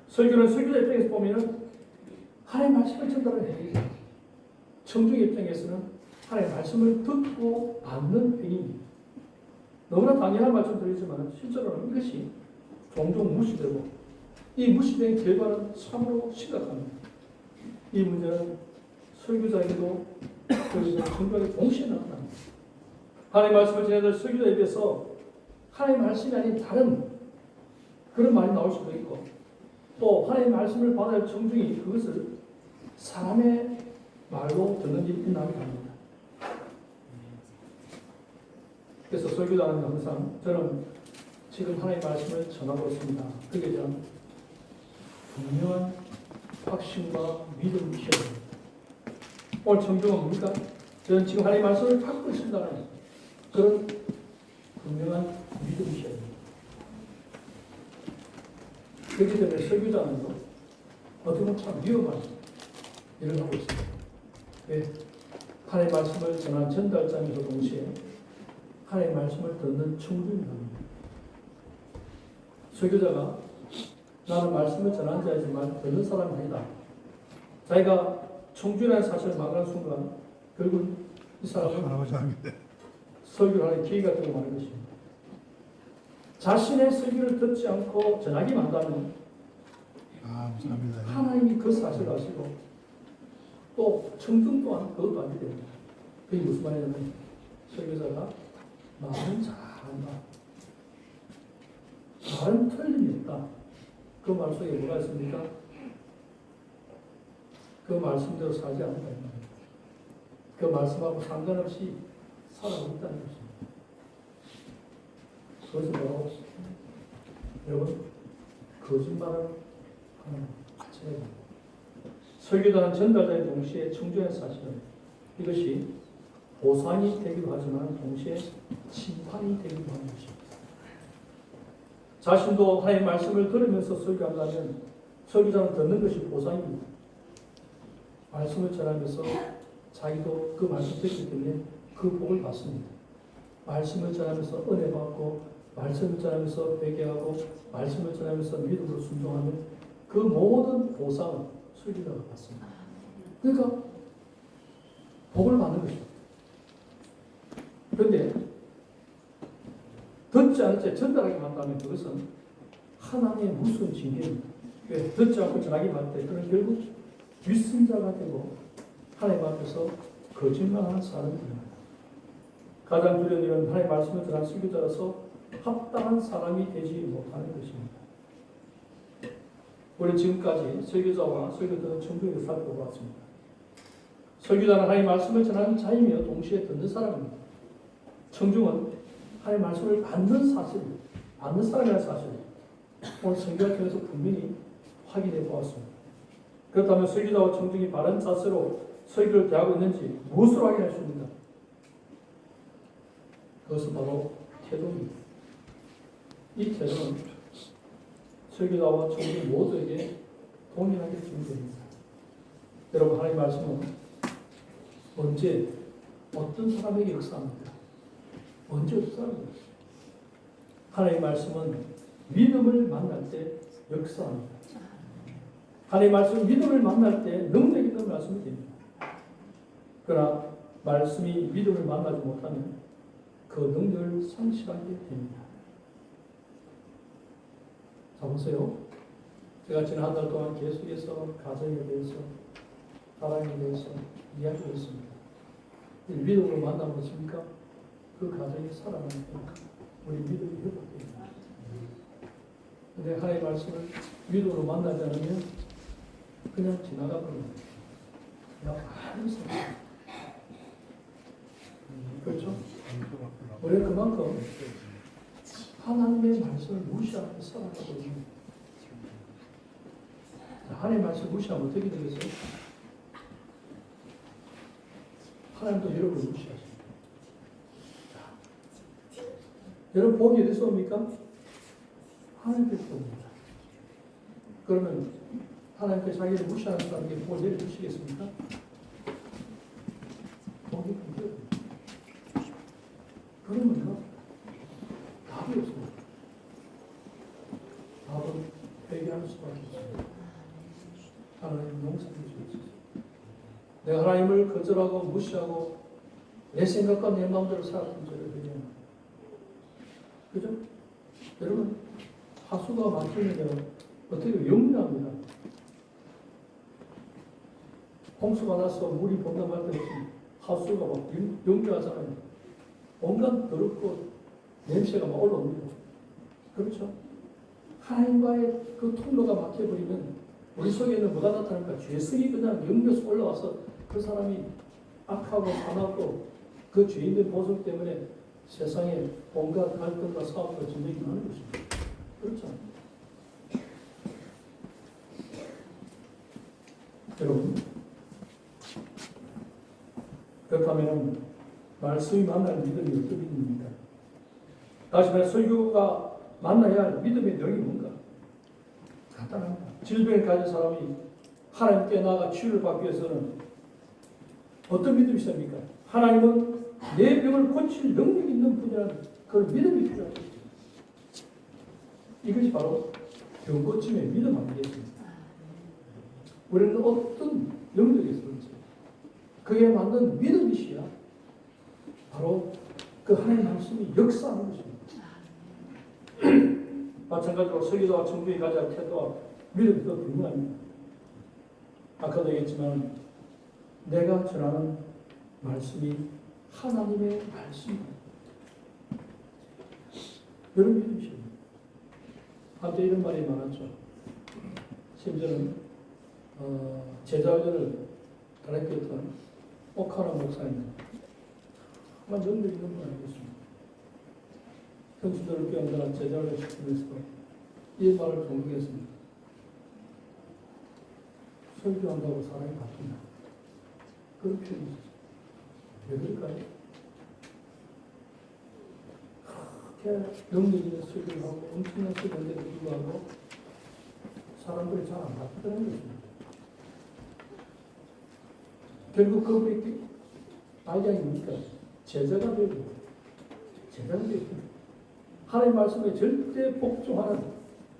설교는 설교자 입장에서 보면은 하나님 말씀을 전달하는 행위입니다. 청중 입장에서는 하나님 말씀을 듣고 받는 행위입니다. 너무나 당연한 말씀 드리지만 실제로는 이것이 종종 무시되고, 이 무시된 결과는 참으로 심각합니다. 이 문제는 설교자에게도 청중에게 동시에 나타납니다. 하나님 말씀을 전해줄 설교자에 비해서 하나님 말씀이 아닌 다른 그런 말이 나올 수도 있고, 또 하나님 말씀을 받아야 할 청중이 그것을 사람의 말로 듣는 일이 있나면 합니다. 그래서 설교자는 항상 저는 지금 하나님의 말씀을 전하고 있습니다. 그게 대한 분명한 확신과 믿음이 있어야 됩니다. 오늘 청중은 뭡니까? 저는 지금 하나님의 말씀을 받고 있습니다는 그런 분명한 믿음이 있어야 됩니다. 그렇기 때문에 설교자는 어떻게 보면 참 위험한 일을 하고 있습니다. 왜? 하나님의 말씀을 전한 전달자면서 동시에 하나님의 말씀을 듣는 청중이 합니다. 설교자가 나는 말씀을 전한 자이지만 듣는 사람이 아니다. 자기가 청중이라는 사실을 말하는 순간 결국 이 사람은 설교를 하는 기회가 되고 마는 것입니다. 자신의 설교를 듣지 않고 전하기만 한다면 하나님이 그 사실을 아시고 또 청중 또한 그것도 알게 됩니다. 그게 무슨 말이냐면 설교자가 말은 잘한다, 말은 틀림이 없다, 그 말 속에 뭐가 있습니까? 그 말씀대로 살지 않는다. 그 말씀하고 상관없이 살아가고 있다는 것입니다. 그것은 바로 여러분 거짓말을 하는 가치입니다. 설교자는 전달자의 동시에 청중의 사실은 이것이 보상이 되기도 하지만 동시에 심판이 되기도 하는 것입니다. 자신도 하나님의 말씀을 들으면서 설교한다면 설교자는 듣는 것이 보상입니다. 말씀을 전하면서 자기도 그 말씀 듣기 때문에 그 복을 받습니다. 말씀을 전하면서 은혜 받고, 말씀을 전하면서 회개하고, 말씀을 전하면서 믿음으로 순종하면 그 모든 보상을 설교자가 받습니다. 그러니까 복을 받는 것입니다. 그런데 듣지 않은 채 전달하기만 한다면 그것은 하나님의 무서운 징계입니다. 듣지 않고 전하기만 할 때 그는 결국 위선자가 되고 하나님 앞에서 거짓말하는 사람이 됩니다. 가장 두려운 일은 하나님의 말씀을 전한 설교자로서 합당한 사람이 되지 못하는 것입니다. 우리는 지금까지 설교자와 설교자의 청중을 살펴보았습니다. 설교자는 하나님의 말씀을 전하는 자이며 동시에 듣는 사람입니다. 청중은 하나님의 말씀을 받는 사람이라는 사실, 오늘 설교를 통해서 분명히 확인해 보았습니다. 그렇다면 설교자와 청중이 바른 자세로 설교를 대하고 있는지 무엇으로 확인할 수 있는가? 그것은 바로 태도입니다. 이 태도는 설교자와 청중 모두에게 동일하게 적용됩니다. 여러분, 하나님의 말씀은 언제 어떤 사람에게 역사합니까? 언제 역사합니까? 하나님의 말씀은 믿음을 만날 때 역사합니다. 하나님의 말씀은 믿음을 만날 때 능력 있는 말씀이 됩니다. 그러나 말씀이 믿음을 만나지 못하면 그 능력을 상실하게 됩니다. 자, 보세요. 제가 지난 한 달 동안 계속해서 가정에 대해서, 사랑에 대해서 이야기했습니다. 믿음으로 만나면 어떻습니까? 그 가정이 살아나니까 우리 믿음이 회복됩니다. 근데 하나님의 말씀을 믿음으로 만나지 않으면 그냥 지나가 버립니다. 그냥 많이 있습니다. 그렇죠? 우리는 그만큼 하나님의 말씀을 무시하고 살아가고 있는 거예요. 하나님의 말씀을 무시하면 어떻게 되겠어요? 하나님도 여러분을 무시하십니다. 여러분 복이 어디서 옵니까? 하나님께서 옵니다. 그러면 하나님께서 자기를 무시하는 사람에게 복을 내려주시겠습니까? 복이 없어요. 그러면요, 답이 없습니다. 답은 회개하는 수밖에 없습니다. 하나님 용서해 주시옵소서. 내가 하나님을 거절하고 무시하고 내 생각과 내 마음대로 살았던 저를 회개합니다. 그죠? 여러분, 하수가 막히면 어떻게 역류합니다. 홍수가 나서 물이 범람할 때 하수가 막 역류하잖아요. 온갖 더럽고 냄새가 막 올라옵니다. 그렇죠? 하나님과의 그 통로가 막혀버리면 우리 속에는 뭐가 나타날까? 죄성이 그냥 역류해서 올라와서 그 사람이 악하고 사납고 그 죄인의 보석 때문에 세상에 온갖 갈등과 싸움과 전쟁이 나는 것입니다. 그렇죠? 여러분, 그렇다면 말씀이 만날 믿음이 어떤 믿음입니까? 다시 말해 설교가 만나야 할 믿음의 내용이 뭔가? 간단합니다. 질병을 가진 사람이 하나님께 나아가 치유를 받기 위해서는 어떤 믿음이 있습니까? 하나님은 내 병을 고칠 능력 있는 분이라는 그런 믿음이 필요합니다. 이것이 바로 병 고침의 믿음 아니겠습니까? 우리는 어떤 영역에서든지 그에 맞는 믿음이시야 바로 그 하나님 말씀이 역사하는 것입니다. 마찬가지로 설교자와 청중이 가져야 할 태도와 믿음이 더 분명합니다. 아까도 얘기했지만 내가 전하는 말씀이 하나님의 말씀입니다. 여러분 믿으십니다. 한때 이런 말이 많았죠. 심지어는 제자들을 가르쳤던 오카라 목사님 정말 능력 있는 분 아니겠습니까? 현수들을 깨어나는 제자를 시키면서 이 말을 공격했습니다. 설교한다고 사람이 바뀐다. 그런 표현이 있었어요. 왜 그럴까요? 그렇게 능력 있는 설교를 하고 엄청난 설교인데도 불구하고 사람들이 잘 안 바뀌더라는 것입니다. 결국 그 아이디어가 뭡니까? 제자가 되고 제자가 되고 하나님의 말씀에 절대 복종하는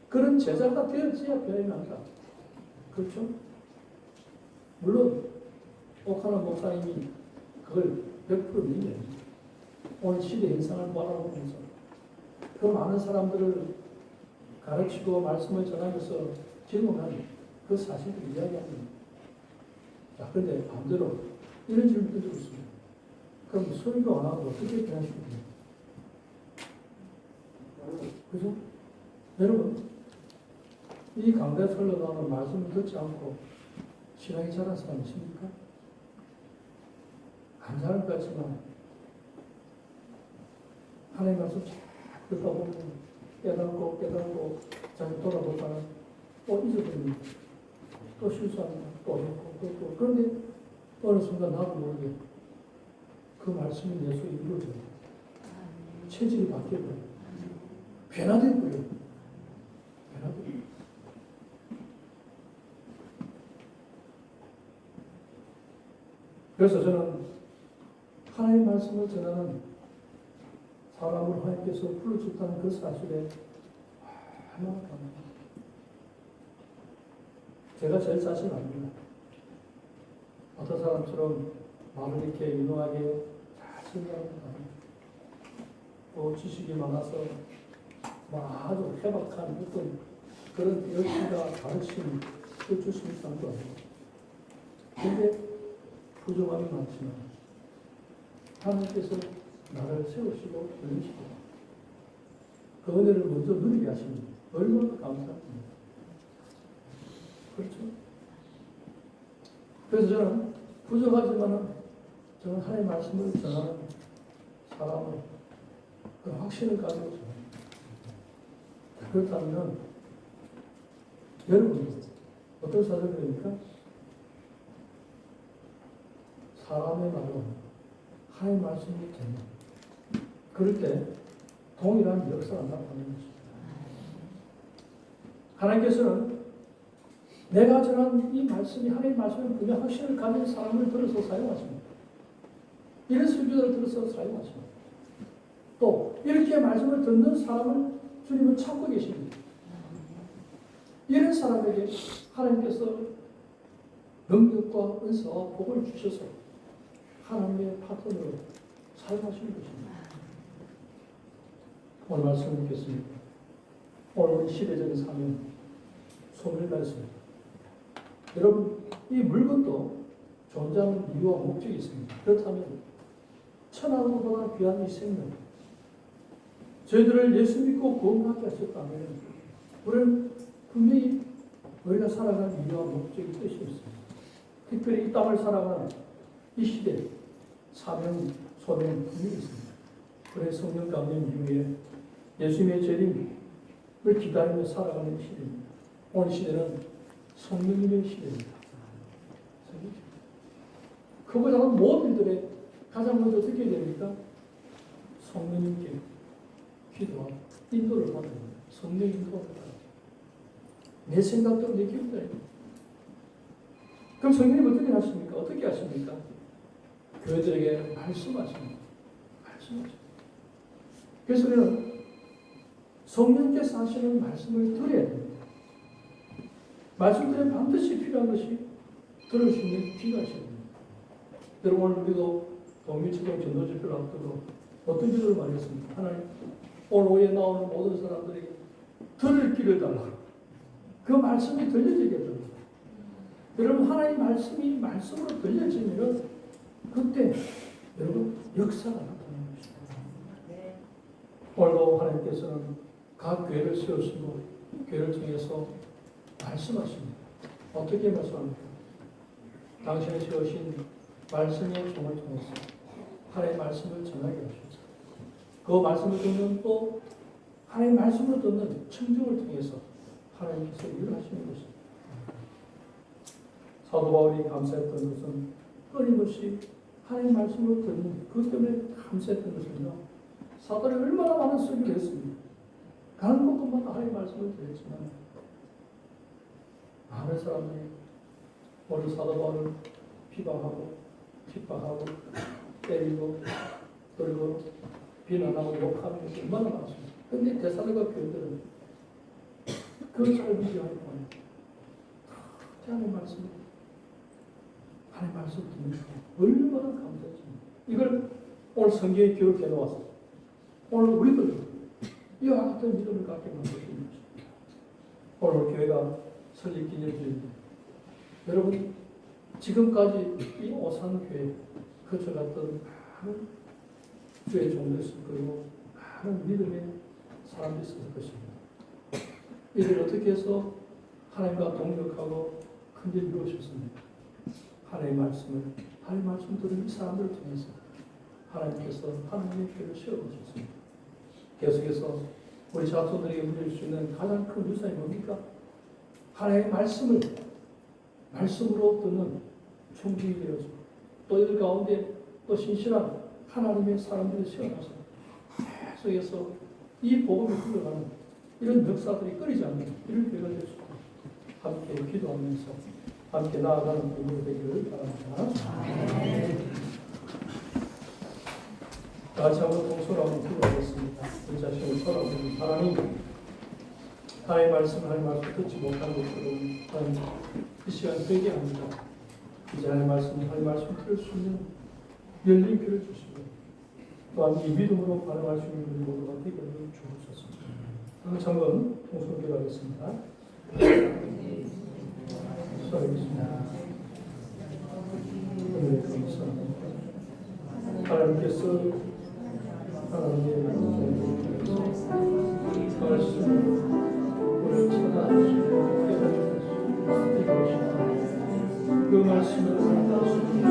그런 제자가 되어져야 변함이 난다. 그렇죠? 물론 오카나 목사님이 그걸 100% 믿어요. 오늘 시대 현상을 바라보면서 그 많은 사람들을 가르치고 말씀을 전하면서 질문하는 그 사실을 이야기합니다. 자, 그런데 반대로 이런 질문 던지고 있습니다. 그럼 소리가 안 하고 어떻게 변화시키냐? 그죠? 여러분, 이 강단에서 흘러나오는 말씀을 듣지 않고 신앙이 자란 사람 있습니까? 안 자랄 것 같지만 하나님 말씀 잘 듣다 보면 깨닫고 자기 돌아보다가 또 잊어버립니다. 또 실수합니다. 또 했고 그런데 어느 순간 나도 모르게 그 말씀이 내 속에 이루어져요. 체질이 바뀌어버려요. 변화돼버려요. 변화돼버려요. 그래서 저는 하나님의 말씀을 전하는 사람을 하나님께서 불러주셨다는 그 사실에 얼마나 감사합니다. 제가 제일 자신 압니다. 어떤 사람처럼 말을 이렇게 유능하게 잘 설명합니다. 또 지식이 많아서 아주 해박한 어떤 그런 열심과 가르침을 줄 수 있다는 거 아니에요. 근데 부족함이 많지만 하나님께서 나를 세우시고 늘리시고 그 은혜를 먼저 누리게 하십니다. 얼마나 감사합니다. 그렇죠? 그래서 저는 부족하지만은 저는 하나님의 말씀을 전하는 사람을 그 확신을 가지고 전합니다. 그렇다면 여러분 어떤 사람입니까? 사람의 말로 하나님의 말씀을 전합니다. 그럴 때 동일한 역사가 나타나는 것입니다. 하나님께서는 내가 전한 이 말씀이 하나님의 말씀을 분명 확신을 가진 사람을 들어서 사용하십니다. 이런 설교를 들어서 사용하십니다. 또 이렇게 말씀을 듣는 사람을 주님은 찾고 계십니다. 이런 사람에게 하나님께서 능력과 은사와 복을 주셔서 하나님의 파트너로 사용하시는 것입니다. 오늘 말씀 듣겠습니다. 오늘 우리 시대적인 사명 소멸가 있습니다. 여러분, 이 물건도 존재하는 이유와 목적이 있습니다. 그렇다면 천하보다 귀한 이 생명, 저희들을 예수 믿고 구원하게 하셨다면 우리는 분명히 우리가 살아가는 이유와 목적이 뜻이 있습니다. 특별히 이 땅을 살아가는 이 시대 사명, 소명 분명히 있습니다. 그래서 성령 감림 이후에 예수님의 재림을 기다리며 살아가는 시대입니다. 오늘 시대는 성령님의 시대입니다. 그보다 모든 일들에 가장 먼저 어떻게 해야 됩니까? 성령님께 기도하고 인도를 받는 겁니다. 성령 인도를 받아요. 내 생각대로 내 기분대로. 그럼 성령님 어떻게 하십니까? 어떻게 하십니까? 교회들에게 말씀하십니다. 말씀하십니다. 그래서 우리는 성령께서 하시는 말씀을 들어야 됩니다. 말씀들에 반드시 필요한 것이 들을 수 있는 귀가 있어야 됩니다. 여러분 오늘 우리도 동미초등 전도집회를 앞두고 어떤 기도를 많이 했습니까? 하나님 오늘 오후에 나오는 모든 사람들에게 들을 귀를 달라. 그 말씀이 들려지게 해달라. 여러분 하나님 말씀이 말씀으로 들려지면 그때 여러분 역사가 나타나는 것입니다. 오늘도 하나님께서는 각 교회를 세우시고 교회를 통해서 말씀하십니다. 어떻게 말씀합니까? 당신이 세우신 말씀의 종을 통해서 하나님의 말씀을 전하게 하셔서 그 말씀을 듣는 또 하나님의 말씀을 듣는 청중을 통해서 하나님께서 일을 하시는 것입니다. 사도 바울이 감사했던 것은 끊임없이 하나님의 말씀을 듣는 그 때문에 감사했던 것입니다. 사도들이 얼마나 많은 설교를 했습니다. 가는 곳마다 하나님의 말씀을 들었지만 많은 사람들이 오늘 사도 바울을 비방하고 핍박하고 때리고 그리고 비난하고 욕하는 것이 얼마나 많습니다. 그런데 데살로니가 교회들은 그 짧은 기간에 보내 하나님의 말씀 하나님의 말씀 듣는 얼마나 감사했습니다. 이걸 오늘 성경에 기록해 놓았어요. 오늘 우리들 이와 같은 믿음을 갖게 만드시는 것입니다. 오늘 교회가 설립기념주일입니다. 여러분, 지금까지 이 오산교회 거쳐갔던 많은 주의 종들이 그리고 많은 믿음의 사람들이 있을 것입니다. 이들 어떻게 해서 하나님과 동력하고 큰 일 이루셨습니까? 하나님의 말씀 들은 이 사람들을 통해서 하나님께서 하나님의 교회를 세워주셨습니다. 계속해서 우리 자손들에게 물릴 수 있는 가장 큰 유산이 뭡니까? 하나님의 말씀으로 듣는 총중이 되어지고 또 이들 가운데 또 신실한 하나님의 사람들이 세워나서 계속해서 이 복음이 흘러가는 이런 역사들이 끊이지 않는 이런 교회가 될 수 있도록 함께 기도하면서 함께 나아가는 부분이 되기를 바랍니다. 다 같이 한번 동서로 기도하겠습니다. 우리 자신을 돌아보는 하나님 말씀 듣지 못한 것들은 하나님 이 시간 회개합니다. 이제 하나님 말씀 들을 수 있는 열린 귀를 주시고 또한 이 믿음으로 반응할 수 있는 우리 모두가 되게 주옵소서. 한번 동서로 기도하겠습니다. 기도하겠습니다. 오늘 감사합니다. 하나님께서 하나님의 말씀으로 우리를 찾아주시고 깨달으시고 그 말씀을 받을 수 있는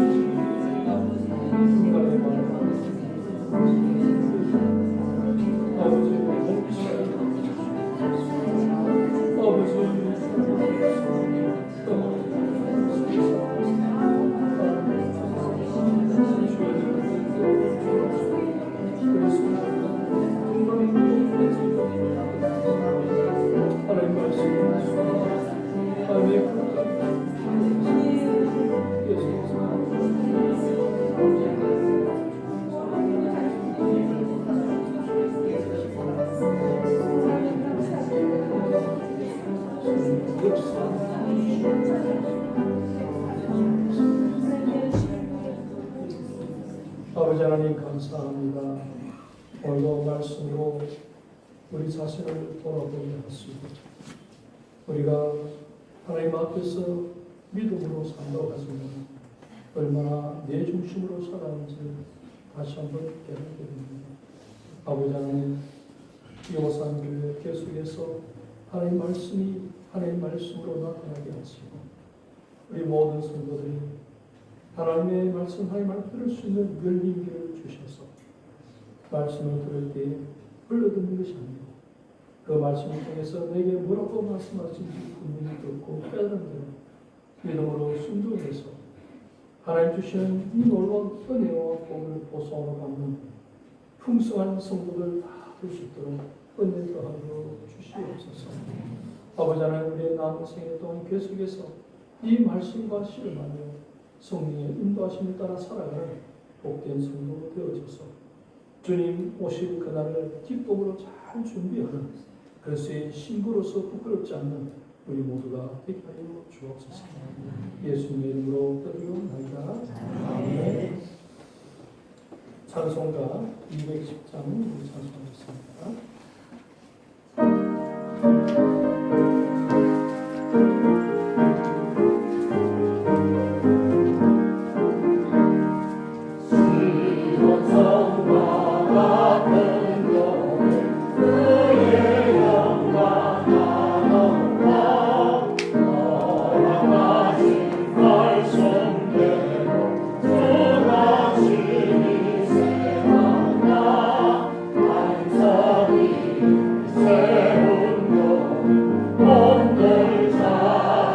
인간의 마음을 아버지의 복지를 아버지의 아버지 하나님 감사합니다. 오늘도 말씀으로 우리 자신을 돌아보게 하시고 우리가 하나님 앞에서 믿음으로 산다고 하지만 얼마나 내 중심으로 살아가는지 다시 한번 깨닫게 됩니다. 아버지 하나님 이 오산교회 계속해서 하나님 말씀이 하나님 말씀으로 나타나게 하시고 우리 모든 성도들이 하나님의 말씀, 하나님 말씀 들을 수 있는 열린 귀를 주셔서 말씀을 들을 때 흘러듣는 것이 아니고 그 말씀을 통해서 내게 뭐라고 말씀하시는지 분명히 듣고 깨달은 대로 믿음으로 순종해서 하나님 주시는 이 놀라운 은혜와 복을 보상으로 받는 풍성한 성도들 다 될 수 있도록 은혜 더하여 주시옵소서. 아버지 하나님 우리의 남은 생애 동안 계속해서 이 말씀과 실험하며 성령의 인도하심을 따라 살아가는 복된 성도 되어져서 주님 오실 그날을 기쁨으로 잘 준비하는 그리스도의 신부로서 부끄럽지 않는 우리 모두가 되게 하여 주옵소서. 예수님의 이름으로 기도드리옵나이다. 아멘. 찬송가 210장 우리 찬송하겠습니다. 세운 것, 몸들 다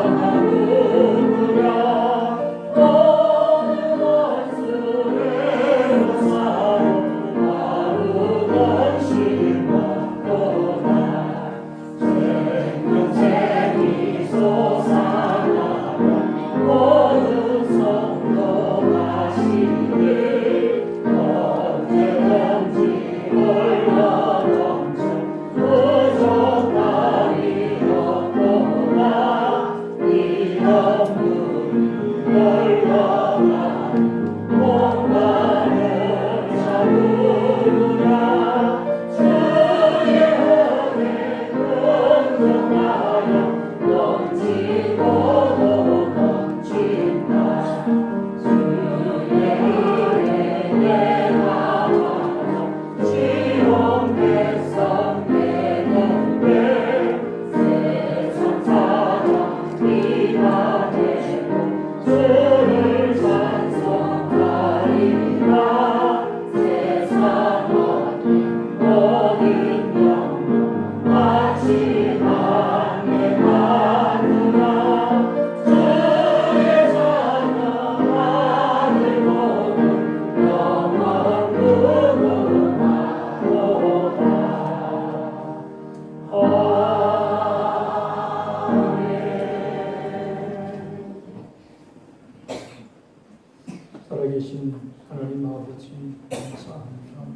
살아계신 하나님 아버지 감사합니다.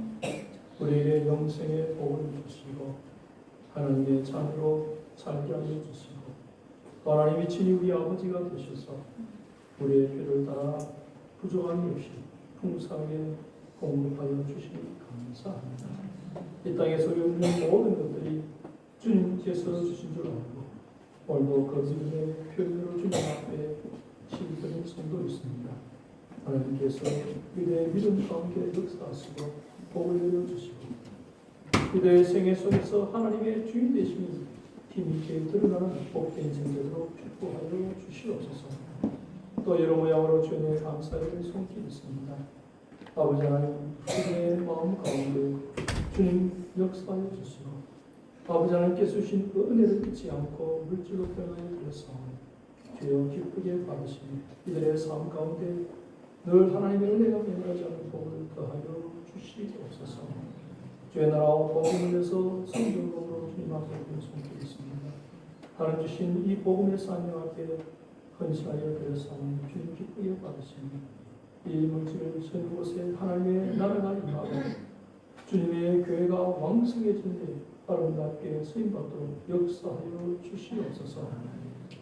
우리에게 영생의 복을 주시고 하나님의 자녀로 살게 하여 주시고 또 하나님이 친히 우리 아버지가 되셔서 우리의 죄를 따라 부족함이 없이 풍성하게 공급하여 주시니 감사합니다. 이 땅에서 우리는 모든 것들이 주님께서 주신 줄 알고 오늘도 그 믿음의 표현으로 주님 앞에 실드는 성도 있습니다. 하나님께서 그대의 믿음 가운데 역사하시고 복을 내려주시고 그대의 생애 속에서 하나님의 주인 되심이 힘있게 드러나는 복된 인생 되도록 축복하여 주시옵소서. 또 여러 모양으로 주님의 감사를 손길있습니다. 아버지 하나님 그대의 마음 가운데 주님 역사하여 주시고 아버지 하나님께서 주신 그 은혜를 잊지 않고 물질로 표현하여 드렸사오니 주여 기쁘게 받으시니 이들의 삶 가운데 늘 하나님의 은혜가 변하지 않는 복을 더하여 주시옵소서. 주의 나라와 복음을 위해서 성경으로 주님 앞에 손길있습니다. 하나님 주신 이 복음의 사명 앞에 헌신하여 드렸사오니 주님 기쁘게 받으시니 이 물질을 전 곳에 하나님의 나라가 임하고 주님의 교회가 왕성해진 데 아름답게 쓰임받도록 역사하여 주시옵소서.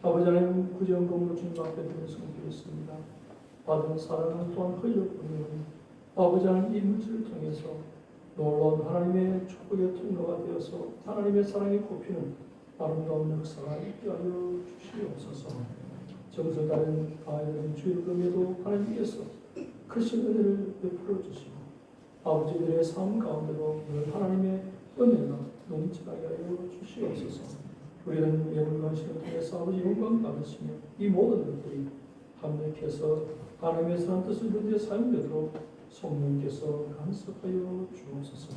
아버지 하나님 구제한 건물 주님 앞에 드려 손길있습니다. 받은 사랑은 또한 흘려보내는 아버지 하나님 이 물질을 통해서 놀라운 하나님의 축복의 통로가 되어서 하나님의 사랑이 꼽히는 아름다운 역사가 있게 하여 주시옵소서. 정서 다른 아이들은 주일금에도 하나님께서 크신 은혜를 베풀어 주시고 아버지들의 삶 가운데로 늘 하나님의 은혜가 넘치게 하여 주시옵소서. 우리는 예물과 신을 통해서 아버지 영광 받으시며 이 모든 것들이 합력해서 하나님의 선한 뜻을 이루는 데 사용되도록 성령께서 간섭하여 주옵소서.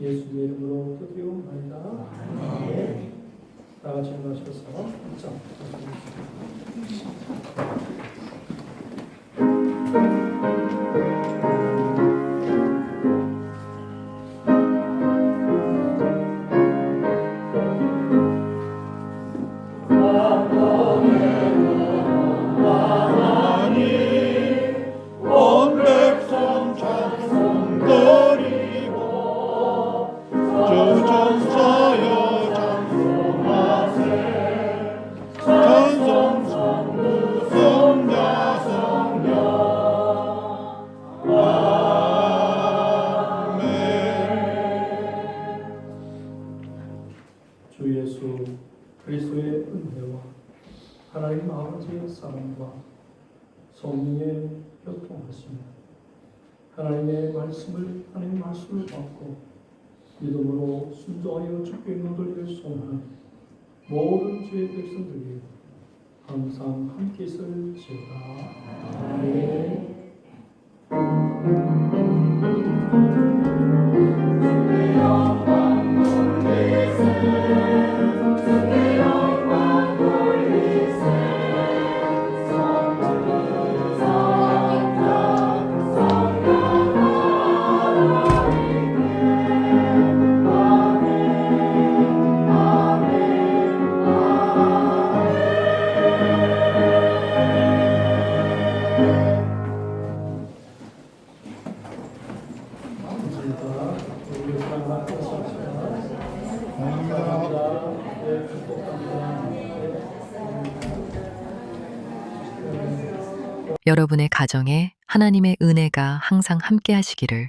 예수님의 이름으로 드리옵나이다. 아멘. 다 같이 일어나셔서 입장. 주 예수 그리스도의 은혜와 하나님 아버지의 사랑과 성령의 교통하심 하나님의 말씀을 받고 믿음으로 순종하여 주께 영광을 소원하는 모든 주의 백성들이 항상 함께 있을지어다. 아멘. 여러분의 가정에 하나님의 은혜가 항상 함께 하시기를